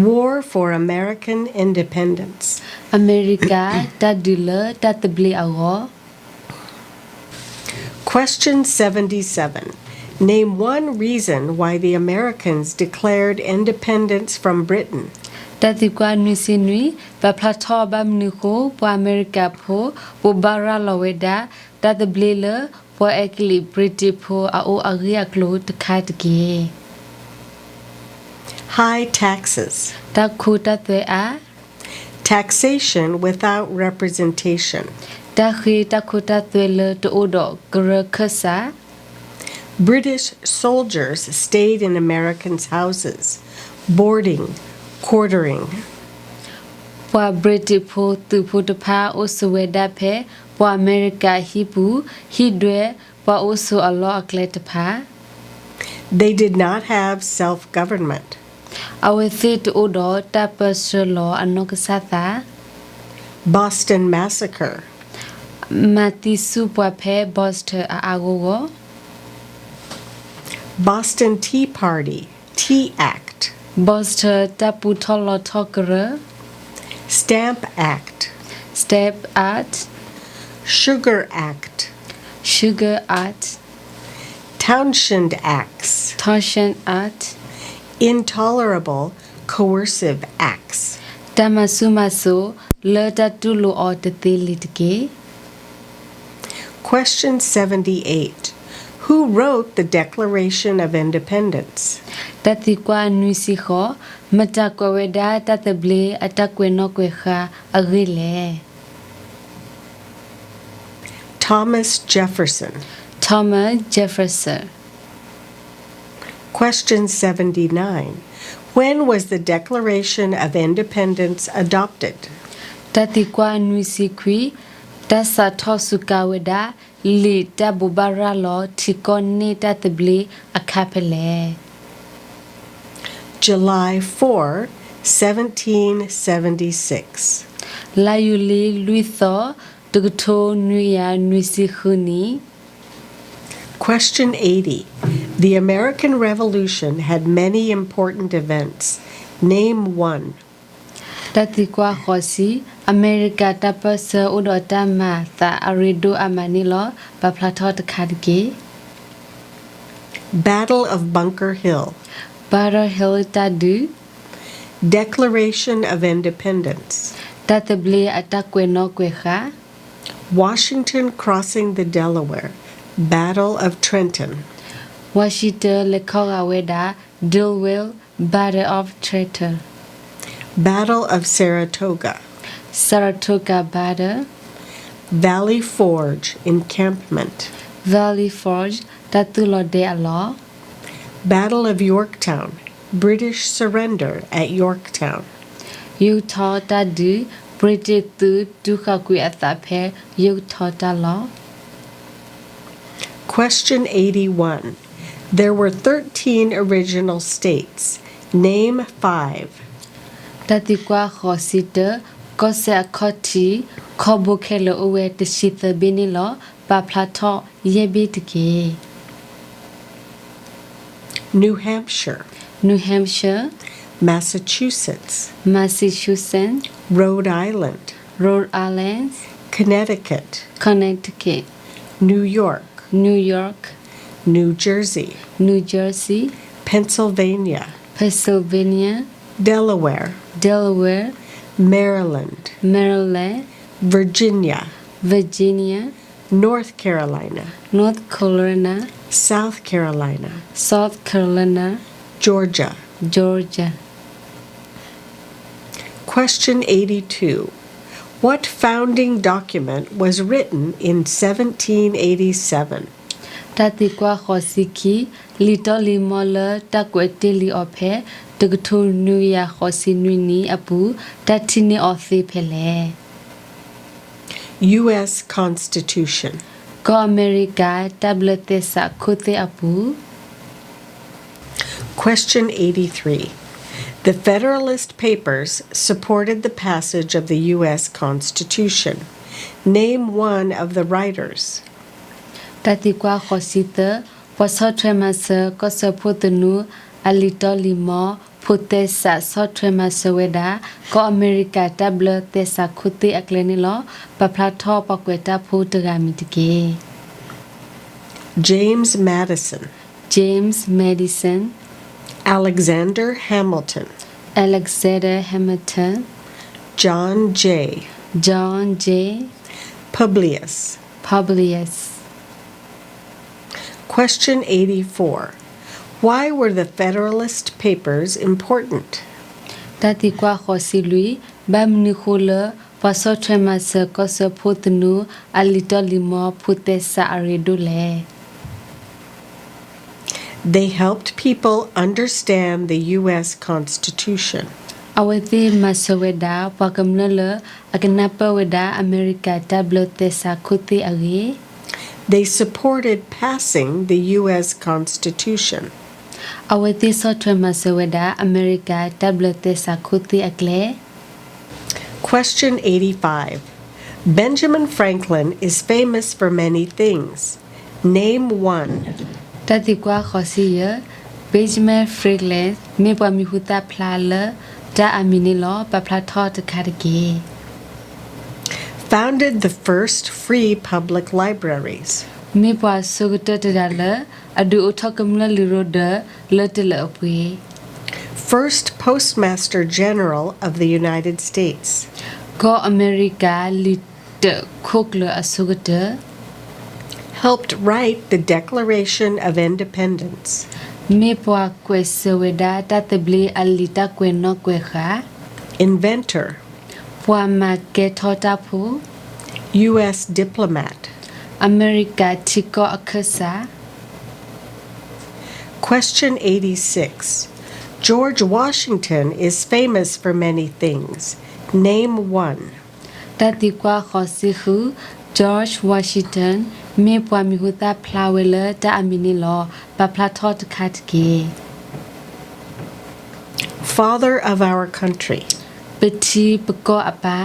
War for American Independence. အမေရိကတဒီလတတဘလီအော Question 77. Name one reason why the Americans declared independence from Britain. တတိကွာနွီစီနွီပပလာထောဘမ်နီကိုပွာအမေရိကဖိုပူဘာရာလဝေဒတတဘလီလ pwa ekli British pho ao agya klo takha tke High taxes. ta khu ta twe a Taxation without representation. ta khi ta khu ta twe le to do gra khasa British soldiers stayed in Americans' houses, boarding, quartering. pwa British pho tu pho ta pha o swe da phe pwa America hi pu hi dwe pwa o so a lo akle ta pha They did not have self-government. awe se to do ta pa so lo anok sa ta Boston Massacre. mati su pwa phe Boston a go go Boston Tea Party, Tea Act. Boston ta pu tholo thokra Stamp Act. step art Sugar Act. sugar art Townshend Acts. Toshan art Intolerable coercive acts. Tamasumaso le tatulo o te litke Question 78. Who wrote the Declaration of Independence? tati kwa nuisi kho mata kwa weda tatable atakwe no kwe kha agile Thomas Jefferson. Thomas Jefferson Question 79. When was the Declaration of Independence adopted? tati kwa nuisi kwi tasa thosuka weda li tabubara lo tikoni tatable akapele July 4, 1776. la yuli luitho tugto nuya nuisi khuni Question 80. The American Revolution had many important events. Name one. tati kwa khosi America tapasa udota ma ta arido amanilo pa plato takadge Battle of Bunker Hill. Battle Hill tadu Declaration of Independence. tatable atakwe no kweha Washington crossing the Delaware. Battle of Trenton. Washington le koga weda Dillwell Battle of Trenton Battle of Saratoga. Saratoga Battle Valley Forge Encampment. Valley Forge tatulo de alo Battle of Yorktown. British surrender at Yorktown. Utah tadu British tu tukakwi ataphe Utah talo Question 81. There were 13 original states. Name 5. tati kwa khosita kose akhoti khobukhelo uwe tshita binilo pa plato yebitike New Hampshire. New Hampshire Massachusetts. Massachusetts Rhode Island. Rhode Island Connecticut. Connecticut New York. New York New Jersey. New Jersey Pennsylvania. Pennsylvania Delaware. Delaware Maryland. Maryland Virginia. Virginia North Carolina. North Carolina South Carolina. South Carolina Georgia. Georgia Question 82. What founding document was written in 1787? tati kwa khosiki little limole takweteli ophe tugthu nuya khosi nuni apu tatini othi phele U.S. Constitution. ko America tablete sa khote apu Question 83. The Federalist Papers supported the passage of the U.S. Constitution. Name one of the writers. tati kwa khosita posotremasa ko sapotunu alito limo phutesa sotremasa weda ko America tablete sa khote aklenilo paplatho pakweta phutagamitike James Madison. James Madison Alexander Hamilton. Alexander Hamilton John Jay. John J Publius. Publius Question 84. Why were the Federalist Papers important? တတိကွာခေါ်စီလူဘမ်နီခိုလပါစောထမဆကောဆဖို့တနူအလီတလီမောဖုတေစာရီဒူလေ They helped people understand the U.S. Constitution. အဝတိမဆဝဒါပကမနလအကနပဝဒါအမေရိကတဘလတေစာခုတိအဂီ They supported passing the U.S. Constitution. အဝတိစောထမဆဝဒါအမေရိကတဘလတေစာခုတိအကလေ Question 85. Benjamin Franklin is famous for many things. Name one. တတိကွာခေါ်စီယဘေဂျမဲဖရစ်လန်မေပမီဟူတာဖလာလဒါအမီနီလောပပလာထောတခါတကေ Founded the first free public libraries. မေပွားဆုကတတဒါလအဒူအထကမလလီရိုဒလတလအပွေ First Postmaster General of the United States. ကောအမေရိကလီတခုကလအဆုကတ Helped write the Declaration of Independence. မေပွားကွယ်ဆဝဒါတတဘလီအလီတကွယ်နောကွယ်ခါ Inventor. ပွာမာကေထောတာဖူ U.S. diplomat. အမေရိကချီကောအခဆာ Question 86. George Washington is famous for many things. Name one. တတိကွာခေါ်စီခူ George Washington မေပွားမီဟူတာဖလာဝဲလတာအမီနီလောပပလာထောတခါတကေ Father of our country. ပတိပကောအပါ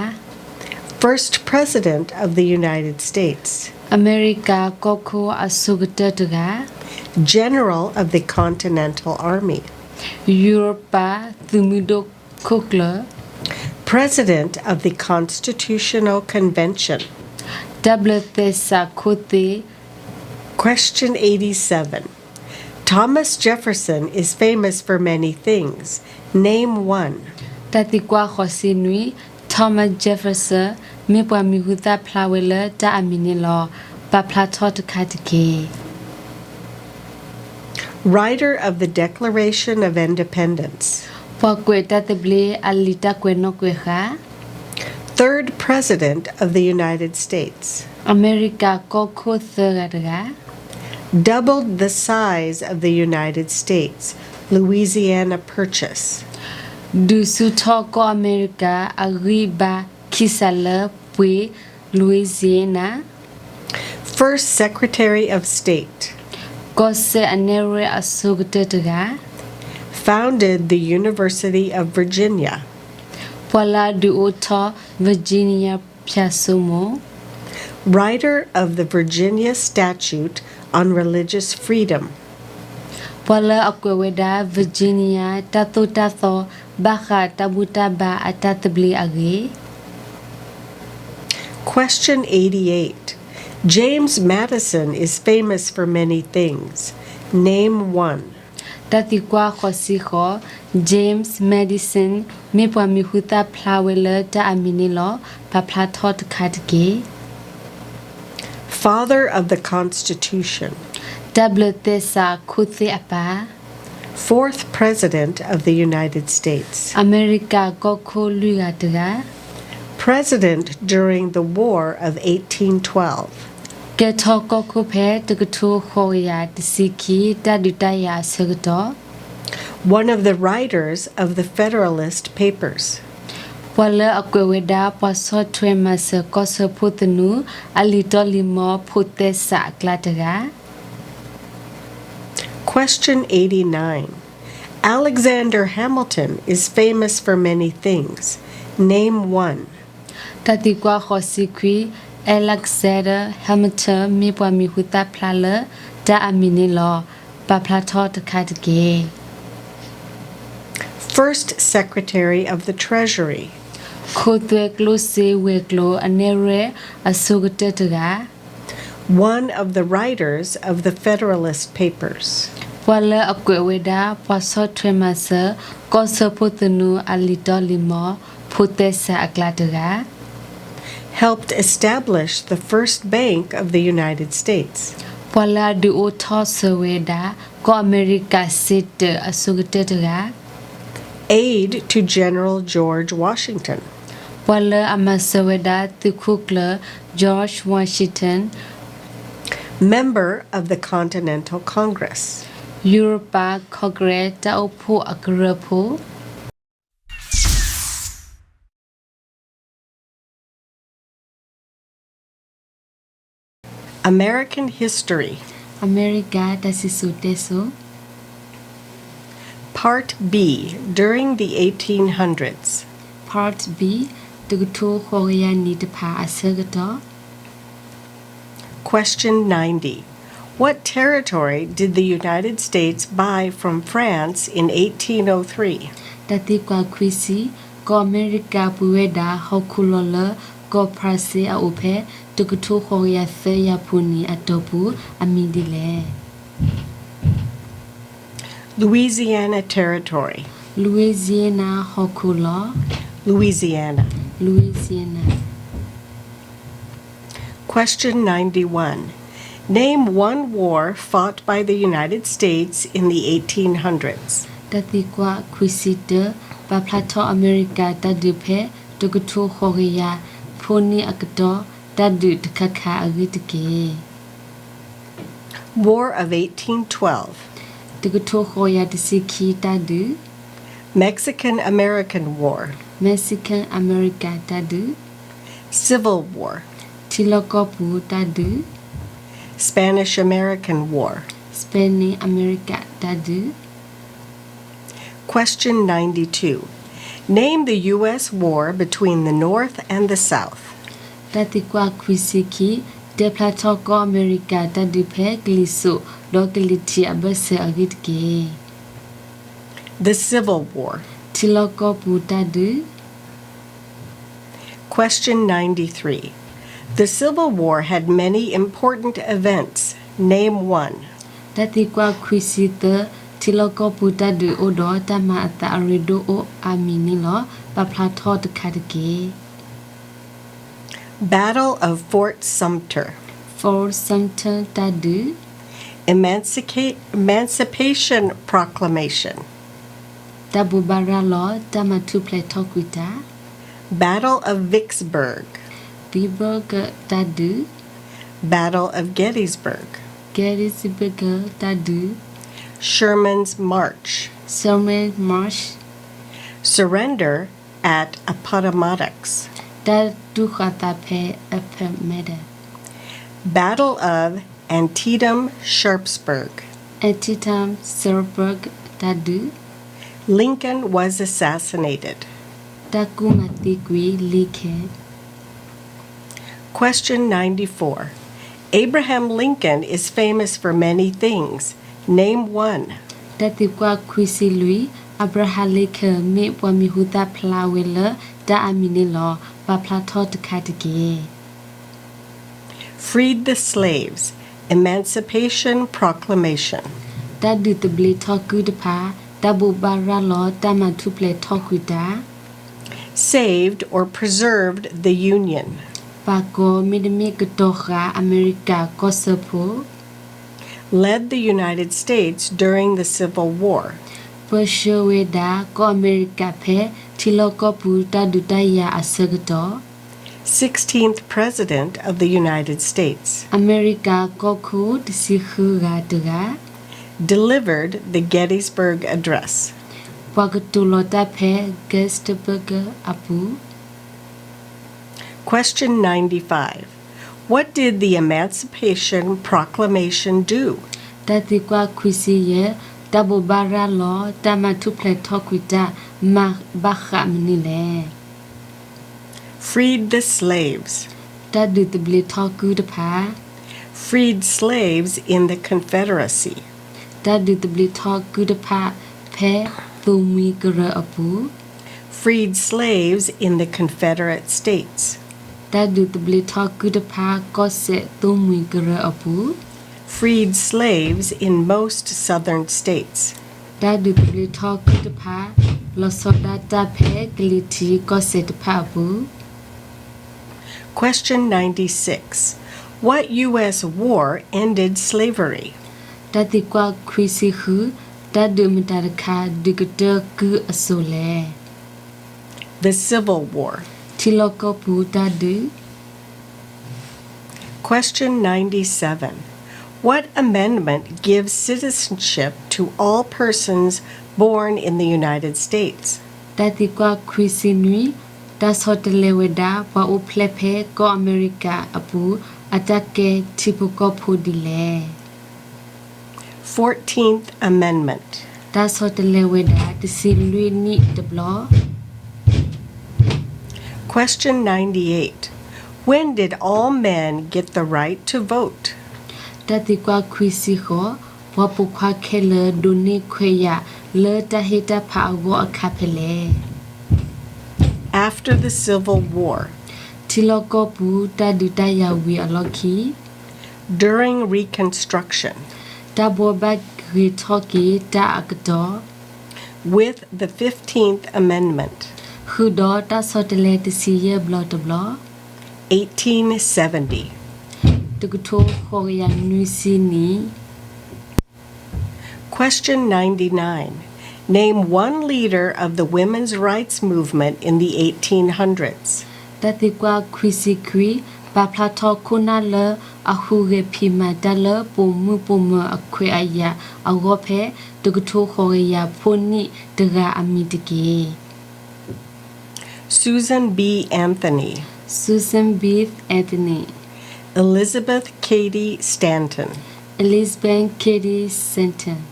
First President of the United States. အမေရိကကောခိုအဆုကတတက General of the Continental Army. ယူရိုပါသူမီဒိုခုကလ President of the Constitutional Convention. ဒဘလတေစာခုတိ Question 87. Thomas Jefferson is famous for many things. Name one. တတိကွာခေါ်စီနွီ Thomas Jefferson မေပွားမီဟူတာဖလာဝဲလတာအမီနီလောပပလာထောတခါတကေ Writer of the Declaration of Independence. ပွားကွယ်တတဘလီအလီတကွယ်နောကွယ်ခါ Third President of the United States. အမေရိကကောခိုသရတက Doubled the size of the United States. Louisiana Purchase. ဒူဆူထောကောအမေရိကအဂိဘာခိဆလပွေလူဝီဇီနာ First Secretary of State. ကောဆေအနေရအဆုကတတက Founded the University of Virginia. ပွာလာဒူအိုထောဗာဂျီနီယာဖြာဆုမို Writer of the Virginia Statute on Religious Freedom. ပွာလာအကွယ်ဝဒါဗာဂျီနီယာတတူတသောဘာခာတဘူတဘာအတတဘလီအဂေ Question 88. James Madison is famous for many things. Name one. တတိကွာခေါ်စီခေါ် James Madison မေပွားမီဟူတာဖလာဝဲလတာအမီနီလောပပလာထောတခါတကေ Father of the Constitution. ဒဘလတေစာခုတိအပါ Fourth President of the United States. အမေရိကကောခိုလူရတက President during the War of 1812. ကဲထောကောခိုဖဲတကထိုခေါ်ရတစီကီတဒူတယာဆကတော့ One of the writers of the Federalist Papers. ပွာလအကွယ်ဝဒါပွာဆော့ထွဲမဆကောဆဖုတနူအလီတော်လီမောဖုတေစာကလာတက Question 89. Alexander Hamilton is famous for many things. Name one. တတိကွာခေါ်စီခွီ Alexander Hamilton မေပွားမီဟူတာဖလာလတာအမီနီလောပပလာထောတခါတကေ First Secretary of the Treasury. ခိုသွဲကလိုစေဝဲကလိုအနေရအဆုကတတက One of the writers of the Federalist Papers. ပွာလအကွယ်ဝဒါပွာဆော့ထွဲမဆကောဆဖုတနူအလီတော်လီမောဖုတေစာအကလာတက Helped establish the first bank of the United States. ပလာဒူအိုထောဆဝေဒါကောအမေရိကစစ်အစုကတတက Aide to General George Washington. ပလာအမဆဝေဒါတခုကလ George Washington Member of the Continental Congress. Europa Congress တာအဖို့အကရဖို့ American history. America တစီစုတေဆို Part B. During the 1800s. Part B တကထိုခေါ်ရနီတဖာအစကတော့ Question 90. What territory did the United States buy from France in 1803? တတိကွာခွီစီကောအမေရိကပူဝဲတာဟောခုလောလကောဖရစီအုပ်ဖဲတကထိုခေါ်ရဆေရဖူနီအတော့ဘူးအမီဒီလေ Louisiana Territory. Louisiana ဟောခုလော Louisiana. Louisiana Question 91. Name one war fought by the United States in the 1800s. တတိကွာခွီစီတပပလာထောအမေရိကတဒီဖဲတကထိုခေါ်ရဖူနီအကတော့တဒီတခခအဂိတကေ War of 1812. တကထိုခေါ်ရတစီခီတဒီ Mexican-American War. Mexican America တဒီ Civil War. တီလကောပူတဒီ Spanish-American War. Spanish America တဒီ Question 92. Name the U.S. war between the North and the South. တတိကွာခွီစီခီဒေပလာထောကောအမေရိကတဒီဖဲဂလီဆိုဒေါကလီတီအဘဆေအဂိတကေ The Civil War. တီလကောပူတဒီ Question 93. The Civil War had many important events. Name one. တတိကွာခွီစီတတီလကောပူတဒီအိုဒေါ်တမအတာရီဒိုအိုအာမီနီလောပပလာထောတခါတကေ Battle of Fort Sumter. for Sumter တဒီ Emancipation Proclamation. တဘူဘာရာလောတမထုပလက်ထောကွီတာ Battle of Vicksburg. ဘီဘာဂတဒီ Battle of Gettysburg. ဂယ်ရီစီဘဂတဒီ Sherman's March. Sherman March Surrender at Appomattox. တတုခတာဖဲအဖမဲဒ Battle of Antietam-Sharpsburg. Antietam Sharpsburg တဒီ Lincoln was assassinated. တကူမတိကွီလီခဲ Question 94. Abraham Lincoln is famous for many things. Name one. တတိကွာခွီစီလူအဗရာဟာလီခဲမေပွားမီဟူတာဖလာဝဲလတာအမီနီလောပပလာထောတခါတကေ Freed the slaves. Emancipation Proclamation. တဒီတဘလီထောကူတဖာတဘူဘာရာလောတမထုပလက်ထောကူတာ Saved or preserved the Union. ပါကိုမီဒမီကတောခာအမေရိကကောဆဖို Led the United States during the Civil War. ပရှဝေဒါကောအမေရိကဖဲတီလောကောပူတဒူတယာအစကတော့ 16th President of the United States. အမေရိကကောခုတစီခူဂါတက Delivered the Gettysburg Address. ပကတူလောတဖဲဂက်စတဘဂအပူ Question 95. What did the Emancipation Proclamation do? တတိကွာခွီစီယေတဘူဘာရာလောတမထုပလက်ထောကွီတာမဘခမနီလေ Freed the slaves. တဒုတဘလီထောကူတဖာ Freed slaves in the Confederacy. တဒုတဘလီထောကူတဖာဖဲသူမီကရအပူ Freed slaves in the Confederate States. တဒုတဘလီထောကူတဖာကောဆေသူမီကရအပူ Freed slaves in most southern states. တဒုတဘလီထောကူတဖာလောစောဒတာဖဲဂလီတီကောဆေတဖာပူ Question 96. What U.S. war ended slavery? တတိကွာခွီစီခုတတ်ဒမတရခါဒီကတကူအဆိုလေ The Civil War. တီလကပူတတ်ဒ Question 97. What amendment gives citizenship to all persons born in the United States? တတိကွာခွီစီနွီတဆောတလေဝဒါပအိုဖလက်ဖဲကောအမေရိကအပူအတကေတီပကဖူဒီလေ 14th Amendment. တဆောတလေဝဒါတစီလွီနီတဘလ Question 98. When did all men get the right to vote? တတိကွာခွီစီခောဘပုခွာခဲလဒုန်ခွေယလေတဟိတဖာဝအခါဖလေ After the Civil War. တီလကပူတဒတယဝီအလခီ During Reconstruction. တဘောဘတ်ရီထော်ကီတအကတော် With the 15th Amendment. ခုဒေါ်တဆောတလေတစီယဘလတဘလ 1870. တကထိုခေါ်ရနွီစီနီ Question 99. Name one leader of the women's rights movement in the 1800s. တတိကွာခွီစီခွီပါဖလာထောခုနာလအခုရဖီမတလပုံမှုအခွေအယာအဂောဖဲတကထိုခေါ်ရဖိုနီတကအမီတကေ Susan B. Anthony. Susan B. Anthony Elizabeth Cady Stanton. Elizabeth Cady Stanton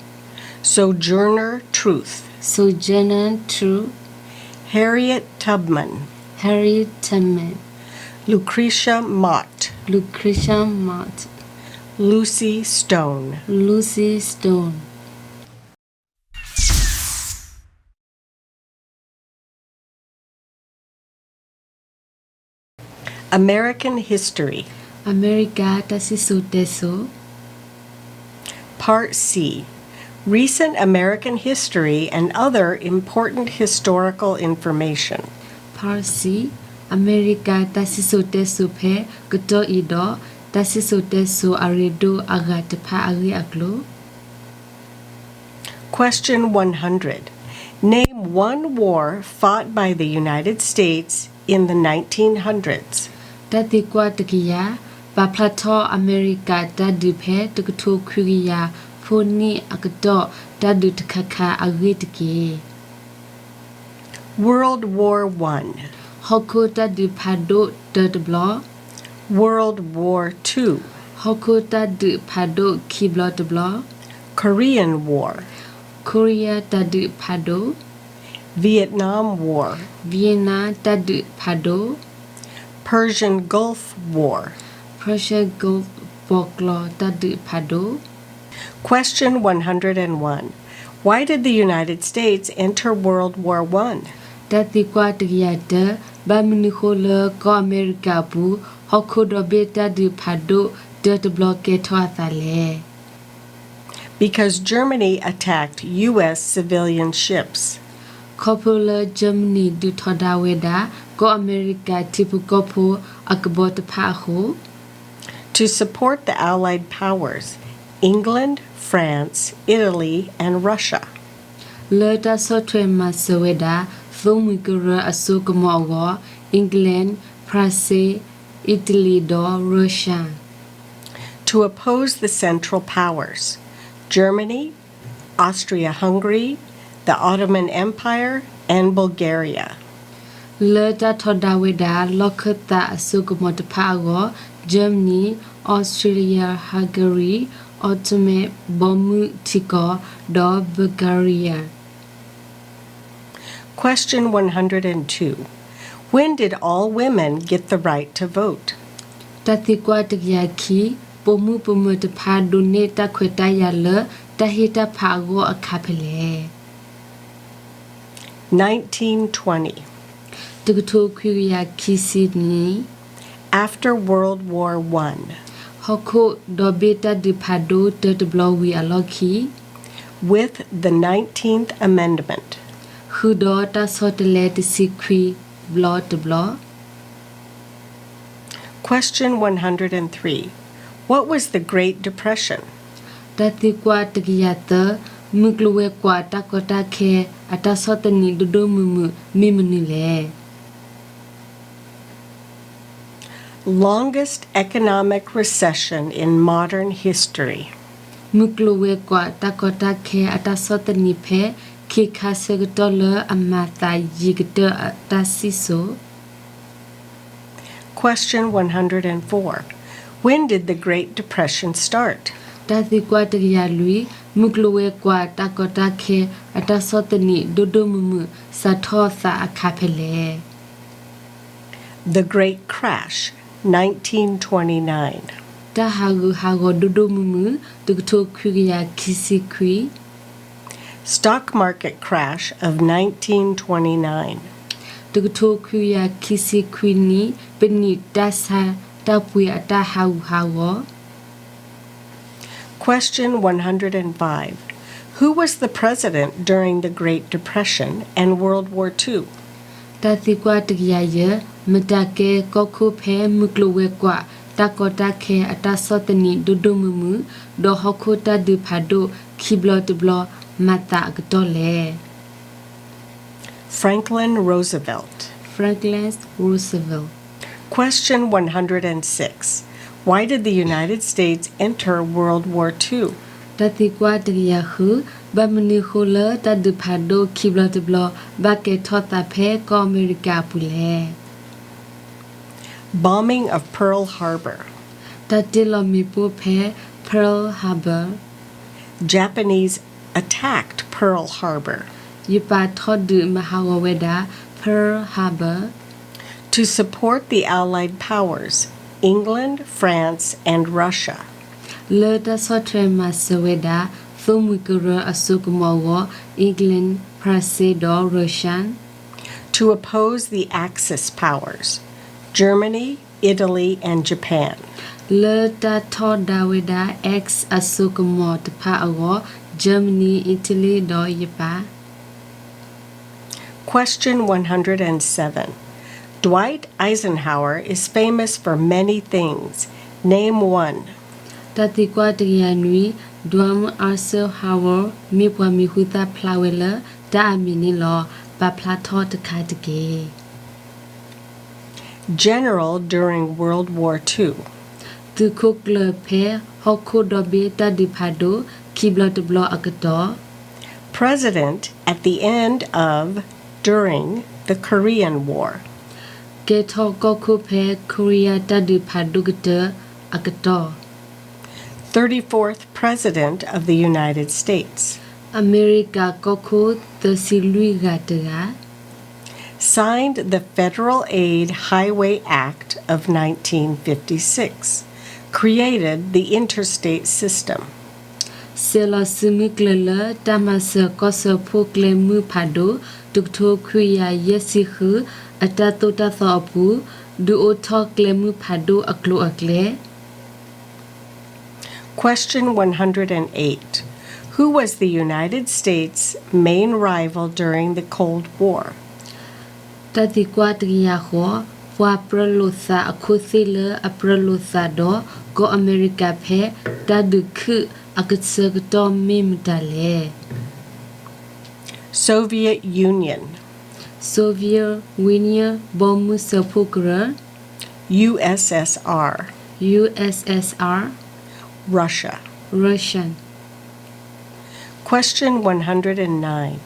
Sojourner Truth. Sojourner Truth Harriet Tubman. Harry Tubman Lucretia Mott. Lucretia Mott Lucy Stone. Lucy Stone American History. America tasiso teso Part C. Recent American history and other important historical information. Parsi America tasiso teso phe kato ido tasiso teso aredo agat pha ari aklo Question 100. Name one war fought by the United States in the 1900s. tati kwa takiya ba phlato America tadi phe takatho khriya phoni akato tadu takha ari tiki World War I. hoko tadi phado tadblo World War II. hoko tadi phado khiblo tadblo Korean War. Korea tadi phado Vietnam War. Vienna tadi phado Persian Gulf War. Persia Gulf Boklo tadi phado Question 101. Why did the United States enter World War I? tati kwa tiya de ba mini khole ko America bu hokho do be tadi phado de block thwa sa le Because Germany attacked U.S. civilian ships. Popular Germany du thoda weda ko America tipu ko pho akbot pha ho To support the Allied powers, England, France, Italy, and Russia. le ta software ma seweda fomu kura asukmo go England France Italy do Russia To oppose the Central Powers, Germany, Austria-Hungary, the Ottoman Empire, and Bulgaria. le ta thoda weda lokhata asukmo pha go Germany Austria Hungary Ottoman Bomu Tiko do Bulgaria Question 102. When did all women get the right to vote? tati kwa tiya ki pomu te pha donate ta khweta ya le ta hita pha go akha phele 1920. tukutho khwiya ki Sydney After World War I. hokho do beta di pha do te blow we aloki With the 19th Amendment. hu do ta sotele ti sikri blow to blow Question 103. What was the Great Depression? တတိကွာတကီယတမုကလဝဲကွာတကတာခဲအတဆောတနီဒဒမမမိမနီလေ Longest economic recession in modern history. မုကလဝဲကွာတကတာခဲအတဆောတနီဖဲခိခါဆကတော်လအမတာယီကတတဆီဆို Question 104. When did the Great Depression start? တတိကွာတကီယလူမုကလဝဲကွာတကတာခဲအတဆောတနီဒဒမမစထောသာအခါဖဲလေ The Great Crash, 1929. တဟာဂူဟာဂဒဒမမတကထိုခွေယခိစီခွီ Stock market crash of 1929. တကထိုခွေယခိစီခွီနီပနိတဆာတပွေအတဟာဂူဟာဂ Question 105. Who was the president during the Great Depression and World War II? တတိကွာတကီယမတကဲကောခုဖဲမုကလဝဲကွာတကတာခဲအတဆောတနီဒဒမမဒေါဟခုတဒဖာဒိုခိဘလတဘလမတာကတော်လေ Franklin Roosevelt. Franklin Roosevelt Question 106. Why did the United States enter World War II? တတိကွာတကီယခုဘမနီခိုလတဒဖာဒိုခိဘလတဘလဘကေထောတာဖဲကောအမေရိကပူလေ Bombing of Pearl Harbor. တတိလမီပူဖဲ Pearl Harbor Japanese attacked Pearl Harbor. ယပါထောဒမဟာဝဝဲဒါ Pearl Harbor To support the Allied powers, England, France, and Russia. လေတဆော့ထရမဆဝဲဒါသုံးမကရအစုကမောဝအင်္ဂလန်ဖရစီဒေါ်ရုရှား To oppose the Axis powers, Germany, Italy, and Japan. လေတထောဒါဝဲဒါ X အစုကမောတဖာအော Germany Italy ဒေါ်ယပါ Question 107. Dwight Eisenhower is famous for many things. Name one. တတိကွာတကီယနွီဒွမ်အာဆာဟာဝမေပွားမီဟူတာဖလာဝဲလာတာအမီနီလောပပလာထောတခါတကေ General during World War II. သူခုကလဖဲဟခုဒဘေတာဒီဖာဒိုခိဘလတဘလအကတော President at the end of, during the Korean War. ကေထောကခုဖဲကိုရီးယားတာဒီဖာဒုကတအကတော 34th President of the United States. အမေရိကကခုသစီလူဂတရာ Signed the Federal Aid Highway Act of 1956. Created the interstate system. ဆေလစမီကလလတမဆကောဆဖိုကလေမူဖာဒိုတုကထိုခရီယာယစီခအတတောတသောပူဒူအိုထောကလေမူဖာဒိုအကလိုအကလေ Question 108. Who was the United States' main rival during the Cold War? တတိကွာတကီယာခောဖွာပရလုသာအခုစီလအပရလုသာဒိုကိုအမေရိကဖဲတဒုခအကစကတော်မီမတလေ Soviet Union. Soviet Union bomb sapukra USSR. USSR Russia. Russian Question 109.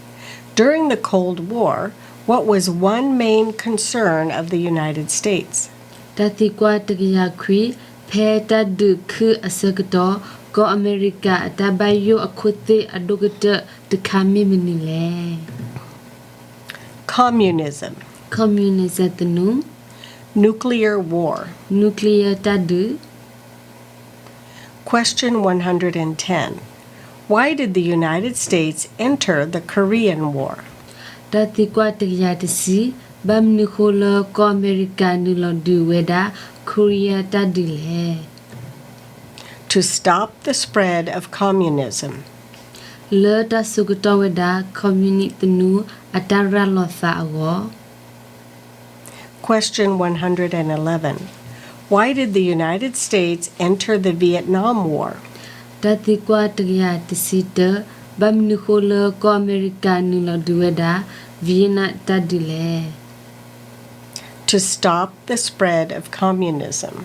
During the Cold War, what was one main concern of the United States? တတိကွာတကီယာခွေဖဲတဒုခအစကတော်ကိုအမေရိကတဘယုအခုတိအဒုကတတခါမီမနီလေ Communism. Communism တနု Nuclear war. Nuclear တဒု Question 110. Why did the United States enter the Korean War? တတိကွာတကီယာတစီဘမ်နီခိုလကိုအမေရိကန်နူလဒူဝေဒါကိုရီးယားတဒူလေ To stop the spread of communism. လေတဆုကတဝေဒါ community နူအတရလောသာအော Question 111. Why did the United States enter the Vietnam War? တတိကွာတကရတစီတဘမ်နခိုလကောအမေရိကန်နလဒူဝဒါဗီယနာတဒီလေ To stop the spread of communism.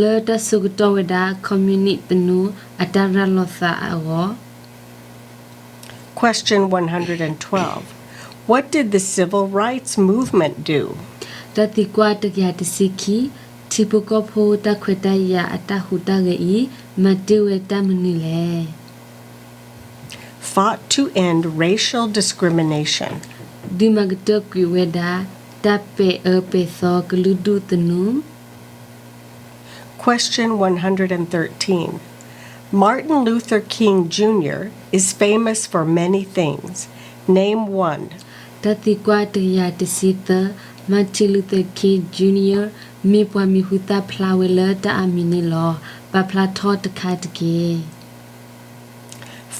လေတဆုကတဝဒါကွန်မြူနတီပနူအတရလောသာအော Question 112. What did the civil rights movement do? တတိကွာတကရတစီခီတီပကဖိုတခွေတရအတဟုတဂေမတေဝတမနီလေ Fought to end racial discrimination. ဒီမဂတကွေဝဒါတပ်ပေအပေသောကလူဒုတနူ Question 113. Martin Luther King Jr. is famous for many things. Name one. တတိကွာတရတစီတမတီလူတကေဂျူနီယာမေပွားမီဟူတာဖလာဝဲလတာအမီနီလောပပလာထောတခါတကေ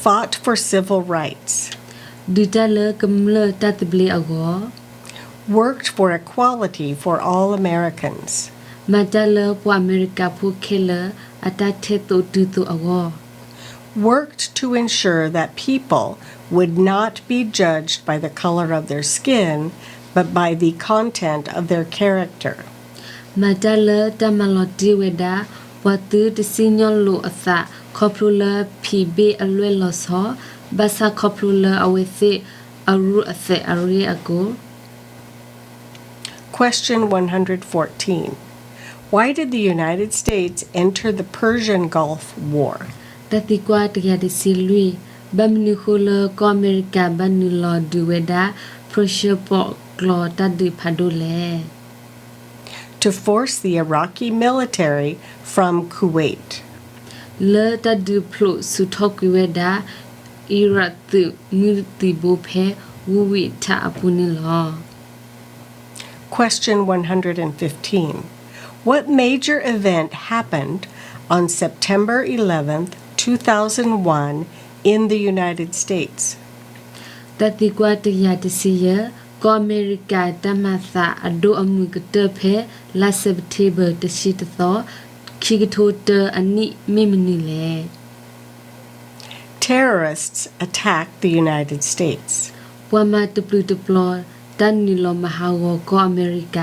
Fought for civil rights. ဒီတလကမလတတ်ဘလီအကော Worked for equality for all Americans. မတလပွားအမေရိကဖူခဲလအတထေတူတူတူအကော Worked to ensure that people would not be judged by the color of their skin, but by the content of their character. မတလတမလတီဝဒါဝတူတစီညလိုအသခေါပလူလဖီဘေအလွဲလောဆောဘာသာခေါပလူလအဝေစီအရူအစေအရီအကို Question 114. Why did the United States enter the Persian Gulf War? တတိကွာတရတစီလူဘမ်နူခိုလကောအမေရိကဘန်နူလောဒူဝဒါပရရှပေါကလောတဒီဖာဒိုလေ To force the Iraqi military from Kuwait. လေတဒီဖလုစုထောက်ကွေဒါအီရတ်တူမီတီဘိုဖဲဝူဝီတာအပူနီလော Question 115. What major event happened on September 11th, 2001 in the United States? တတိကွာတရတစီယကောအမေရိကတမသာအဒိုအမှုကတဖဲလာစက်တေဘတရှိတသောခိကထိုတအနိမိမနီလေ Terrorists attacked the United States. ပွာမတပလူတပလောတန်နီလောမဟာဝကောအမေရိက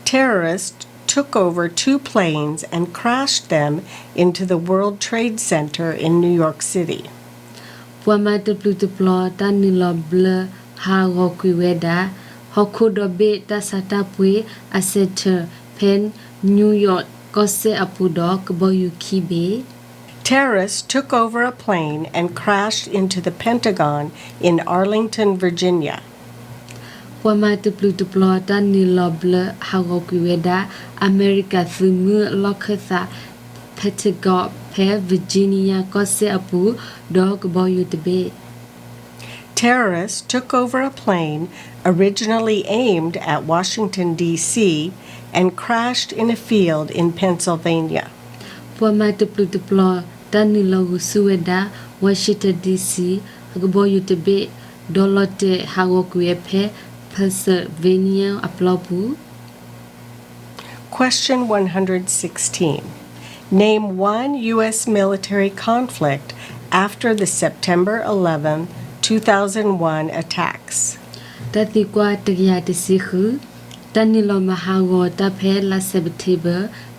Terrorists took over two planes and crashed them into the World Trade Center in New York City. ပွာမတပလူတပလောတန်နီလောဘလဟာဝကွေဝဒါဟခုဒဘေတဆတာပွေအစက်ဖန်နယူးယောက်ကောဆေအပူဒကဘယူခိဘေ Terrorists took over a plane and crashed into the Pentagon in Arlington, Virginia. ပွာမတပလူတပလောတန်နီလောဘလဟာဝကွေဝဒါအမေရိကသုမလောက်ခသာပက်တဂေါဖဲဗာဂျီနီယာကောဆေအပူဒကဘယူတဘေ Terrorists took over a plane originally aimed at Washington, D.C., and crashed in a field in Pennsylvania. ပွာမတပလူတပလောတန်နီလောဆူဝဒါဝါရှင်တန်ဒီစီကဘယူတဘေဒေါ်လတေဟာဝကွေဖဲPennsylvania aplopu. Question 116. Name one U.S. military conflict after the September 11, 2001 attacks. တတိကွာတရတစီခုတန်နီလောမဟာဝတဖဲလာစက်တေဘ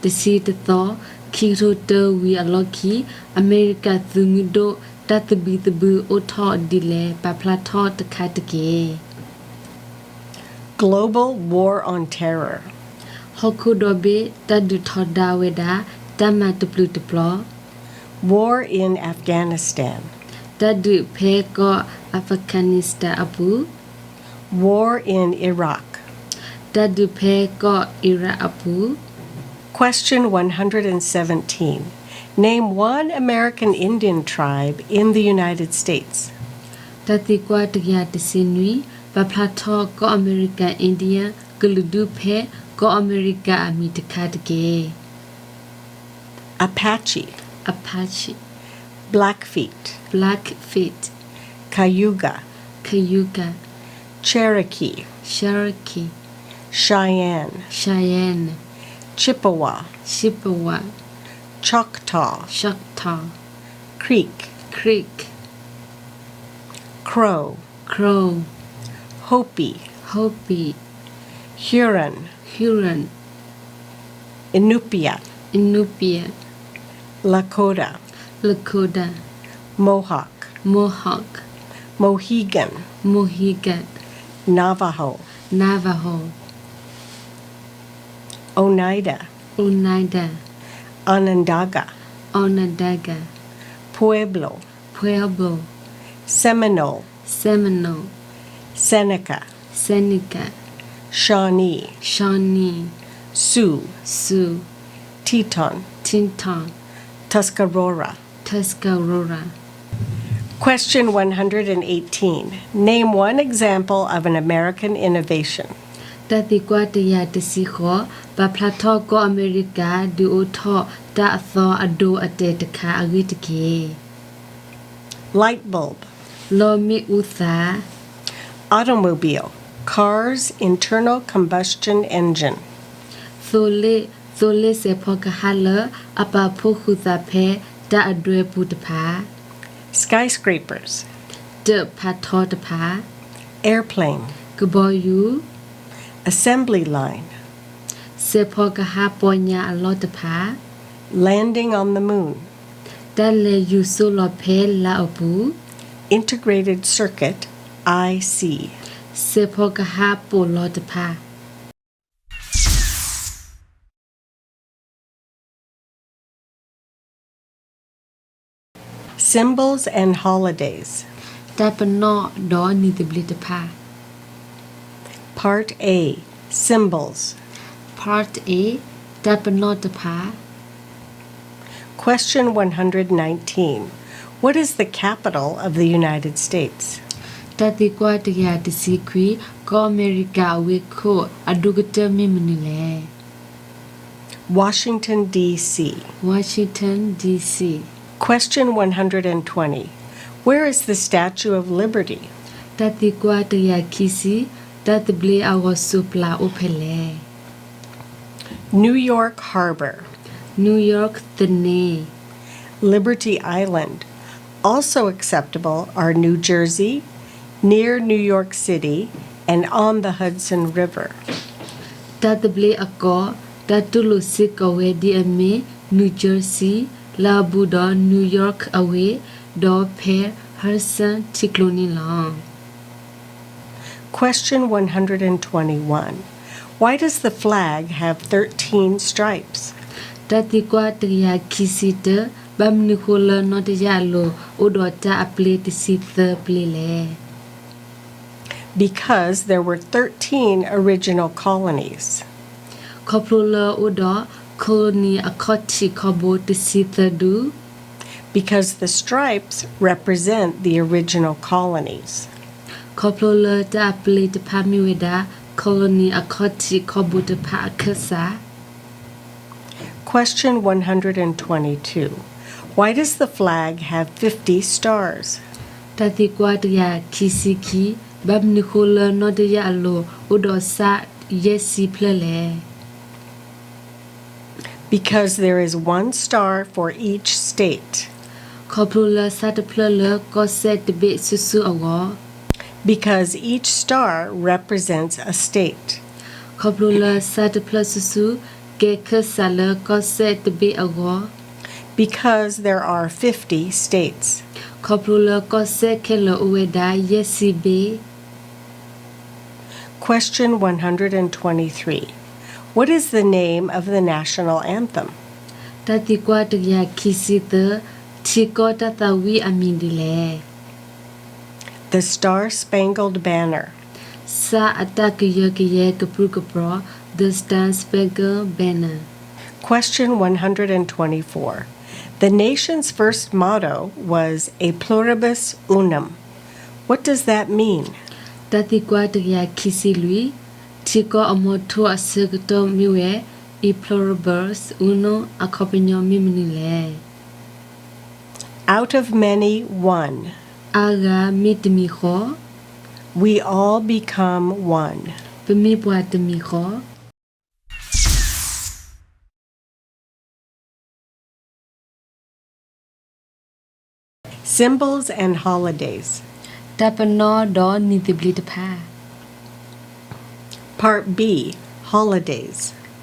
တစီတသောခီရိုတဝီအလော်ခီအမေရိကသူမီဒိုတတ်ဘီတဘူအိုထော်ဒီလေပပလာထော်တခတ်တကေ Global War on Terror. ဟခုဒဘေတဒူထော်ဒါဝဒါတမတပလူတပလော War in Afghanistan. တဒူဖဲကောအာဖဂန်နစ္စတန်အပူ War in Iraq. တဒူဖဲကောအီရတ်အပူ Question 117. Name one American Indian tribe in the United States. တတိကွာတရတစင်နွီပပလာထောကောအမေရိကန်အိန္ဒိယကလူဒုဖဲကောအမေရိကအမီတခါတကေ Apache. Apache Blackfeet. Blackfeet Cayuga. Cayuga Cherokee. Cherokee Cheyenne. Cheyenne Chippewa, Chippewa Choctaw, Choctaw Creek, Creek Crow, Crow Hopi, Hopi Huron, Huron Inupiat, Inupiat Lakota, Lakota Mohawk, Mohawk Mohegan, Mohegan Navajo, Navajo Oneida, Oneida Onondaga, Onondaga Pueblo, Pueblo Seminole, Seminole Seneca, Seneca Shawnee, Shawnee Sioux, Sioux Teton, Tinton Tuscarora. Tuscarora Question 118. Name one example of an American innovation. တတိကွာတရတစီခောပပလာထောကိုအမေရိကဒီအိုထောတာအသောအဒိုအတေတခါအဂိတကေ Light bulb. လောမီဥသာ Automobile. Car's internal combustion engine. သိုလေစေဖောကဟာလအပဖိုခုသာဖဲတာအဒွေပူတဖာ Skyscrapers. တဖာထောတဖာ Airplane. ကဘောယူ Assembly line. စေဖောကဟာပညာအလောတဖာ Landing on the moon. တလေယူဆိုလဖဲလာအပူ Integrated circuit. IC. စေဖောကဟာပိုလောတဖာ Symbols and holidays. တပနောဒေါ်နီတဘလတဖာ Part A. Symbols. Part A တပနောတဖာ Question 119. What is the capital of the United States? တတိကွာတရတစီခွီကောအမေရိကဝေခိုအဒုကတမီမနီလေ Washington, D.C. Washington DC Question 120. Where is the Statue of Liberty? တတိကွာတရခီစီတတဘလီအဝဆုပလာအိုဖလေ New York Harbor. New York တနေ Liberty Island. Also acceptable are New Jersey, near New York City, and on the Hudson River. တတဘလီအကောတတူလူစစ်ကဝဲဒီအမေ New Jersey လာဘူဒ New York အဝဲဒေါ်ဖဲ Hudson ချီကလိုနီလော Question 121. Why does the flag have 13 stripes? တတိကွာတရခီစီတဘမ်နီခိုလနောတရလိုဥဒတာအပလီတစီသပလီလေ Because there were 13 original colonies. ခေါပလိုလဥဒကိုနီအခတ်ချီခဘိုတစီသဒူ Because the stripes represent the original colonies. ခေါပလိုလတာပလီတဖာမီဝဒါကိုနီအခတ်ချီခဘိုတဖာခဆာ Question 122. Why does the flag have 50 stars? တတိကွာတရခီစီခီဘမ်နီခိုလနောတရလိုဥဒဆာယစီဖလလေ Because there is one star for each state. ခေါပလိုလဆတ်ဖလလကောဆက်တဘေဆူဆူအော Because each star represents a state. ခေါပလိုလဆတ်ဖလဆူဆူကေခဆာလကောဆက်တဘေအော Because there are 50 states. ခေါပလိုလကောဆက်ခဲလအဝဲဒါယစီဘေ Question 123. What is the name of the national anthem? တတိကွာတရခီစီတချီကောတတဝီအမင်ဒီလေ The Star Spangled Banner. စာအတကရကရကပရုကပရ The Star Spangled Banner Question 124. The nation's first motto was A Pluribus Unum. What does that mean? တတိကွာတရခီစီလူချီကောအမထောအစကတောမြဝဲ E pluribus uno အခပညောမိမနီလေ Out of many, one. အာဂါမိတမီခော We all become one. ပမိပွားတမီခော Symbols and holidays. တပနောဒောနိတိပလီတဖာ Part B, holidays.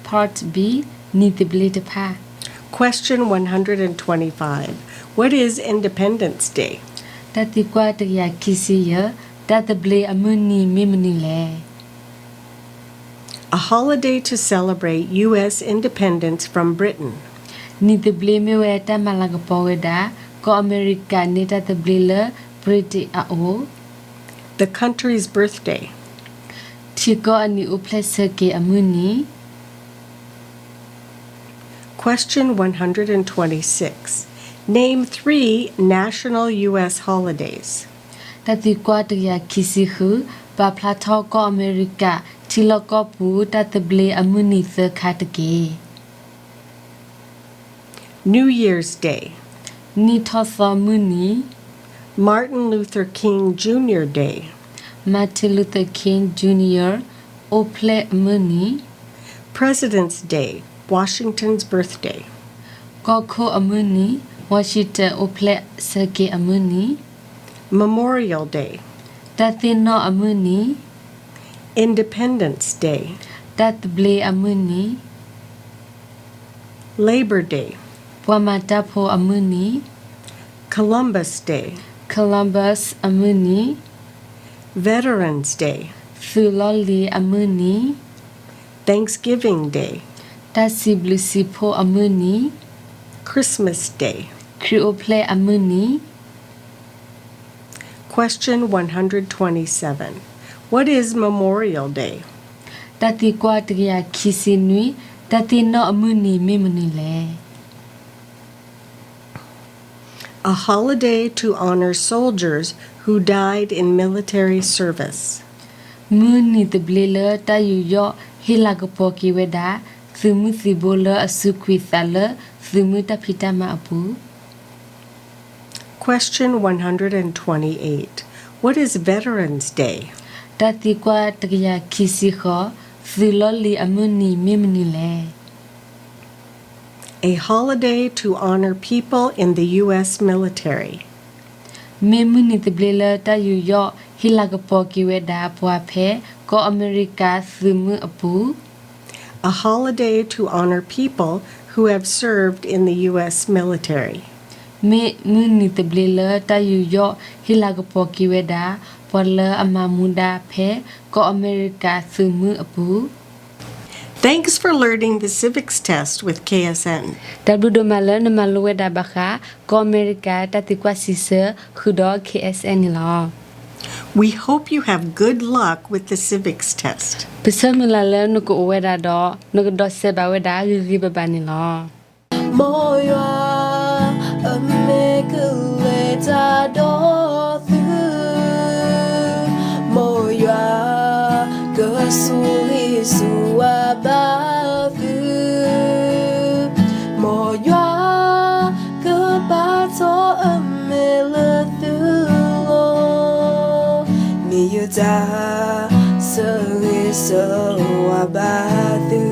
Part B နိတိပလီတဖာ Question 125. What is Independence Day? တတိကွာတရခီစီယတတပလီအမနီမေမနီလေ A holiday to celebrate U.S. independence from Britain. နိတိပလီမေဝဲတမလာကပေါ်ဝဒါကောအမေရိကန်နေတတပလီလပရီတီအို The country's birthday. တီကောအနီဥပလက်စကေအမနီ Question 126. Name 3 national U.S. holidays. တတိကွာတရခီစီခုပပလာထောကောအမေရိကတီလကောပူတတပလီအမနီသခတ်ကေ New Year's Day. နီထောသမနီ Martin Luther King Jr. Day. Martin Luther King Jr. အိုပလက်အမနီ President's Day. Washington's birthday. ကောခိုအမနီဝါရှိတန်အိုပလက်စကေအမနီ Memorial Day. တတိနောအမနီ Independence Day. တတပလီအမနီ Labor Day. ပွာမတာဖိုအမနီ Columbus Day. Columbus အမနီ Veterans Day. ဖူလော်လီအမနီ Thanksgiving Day. တစီဘလစီဖိုအမနီ Christmas Day. ခရီအိုပလက်အမနီ Question 127. What is Memorial Day? တတိကွာတရခီစီနွီတတိနောအမနီမေမနီလေ A holiday to honor soldiers who died in military service. မူနီတဘလီလတယူယောဟီလာကပိုကီဝဒါသူမှုစီဘလအစုခွေသလသူမှုတဖိတမအပူ Question 128. What is Veterans Day? တတိကွာတရခီစီခောသူလော်လီအမနီမေမနီလေ A holiday to honor people in the U.S. military. မေမနီတဘလီလတယူယောဟီလာကပိုကီဝဒါပွာဖဲကောအမေရိကသူမှုအပူ A holiday to honor people who have served in the U.S. military. မေမနီတဘလီလတယူယောဟီလာကပိုကီဝဒါပွာလအမမူဒါဖဲကောအမေရိကသူမှုအပူ Thanks for learning the civics test with KSN. တဘဒမလနမလဝဒါဘခာကောအမေရိကတတိကွာစီဆခုဒေါ် KSN လော We hope you have good luck with the civics test. ပစမလလနကိုဝဒါဒေါ်နကဒေါ်ဆေဘဝဒါရီဘဘာနီလော Moya amekuleta dothu Moya kasui suabathu Moya kabato amelathu Miyuta suri suabathu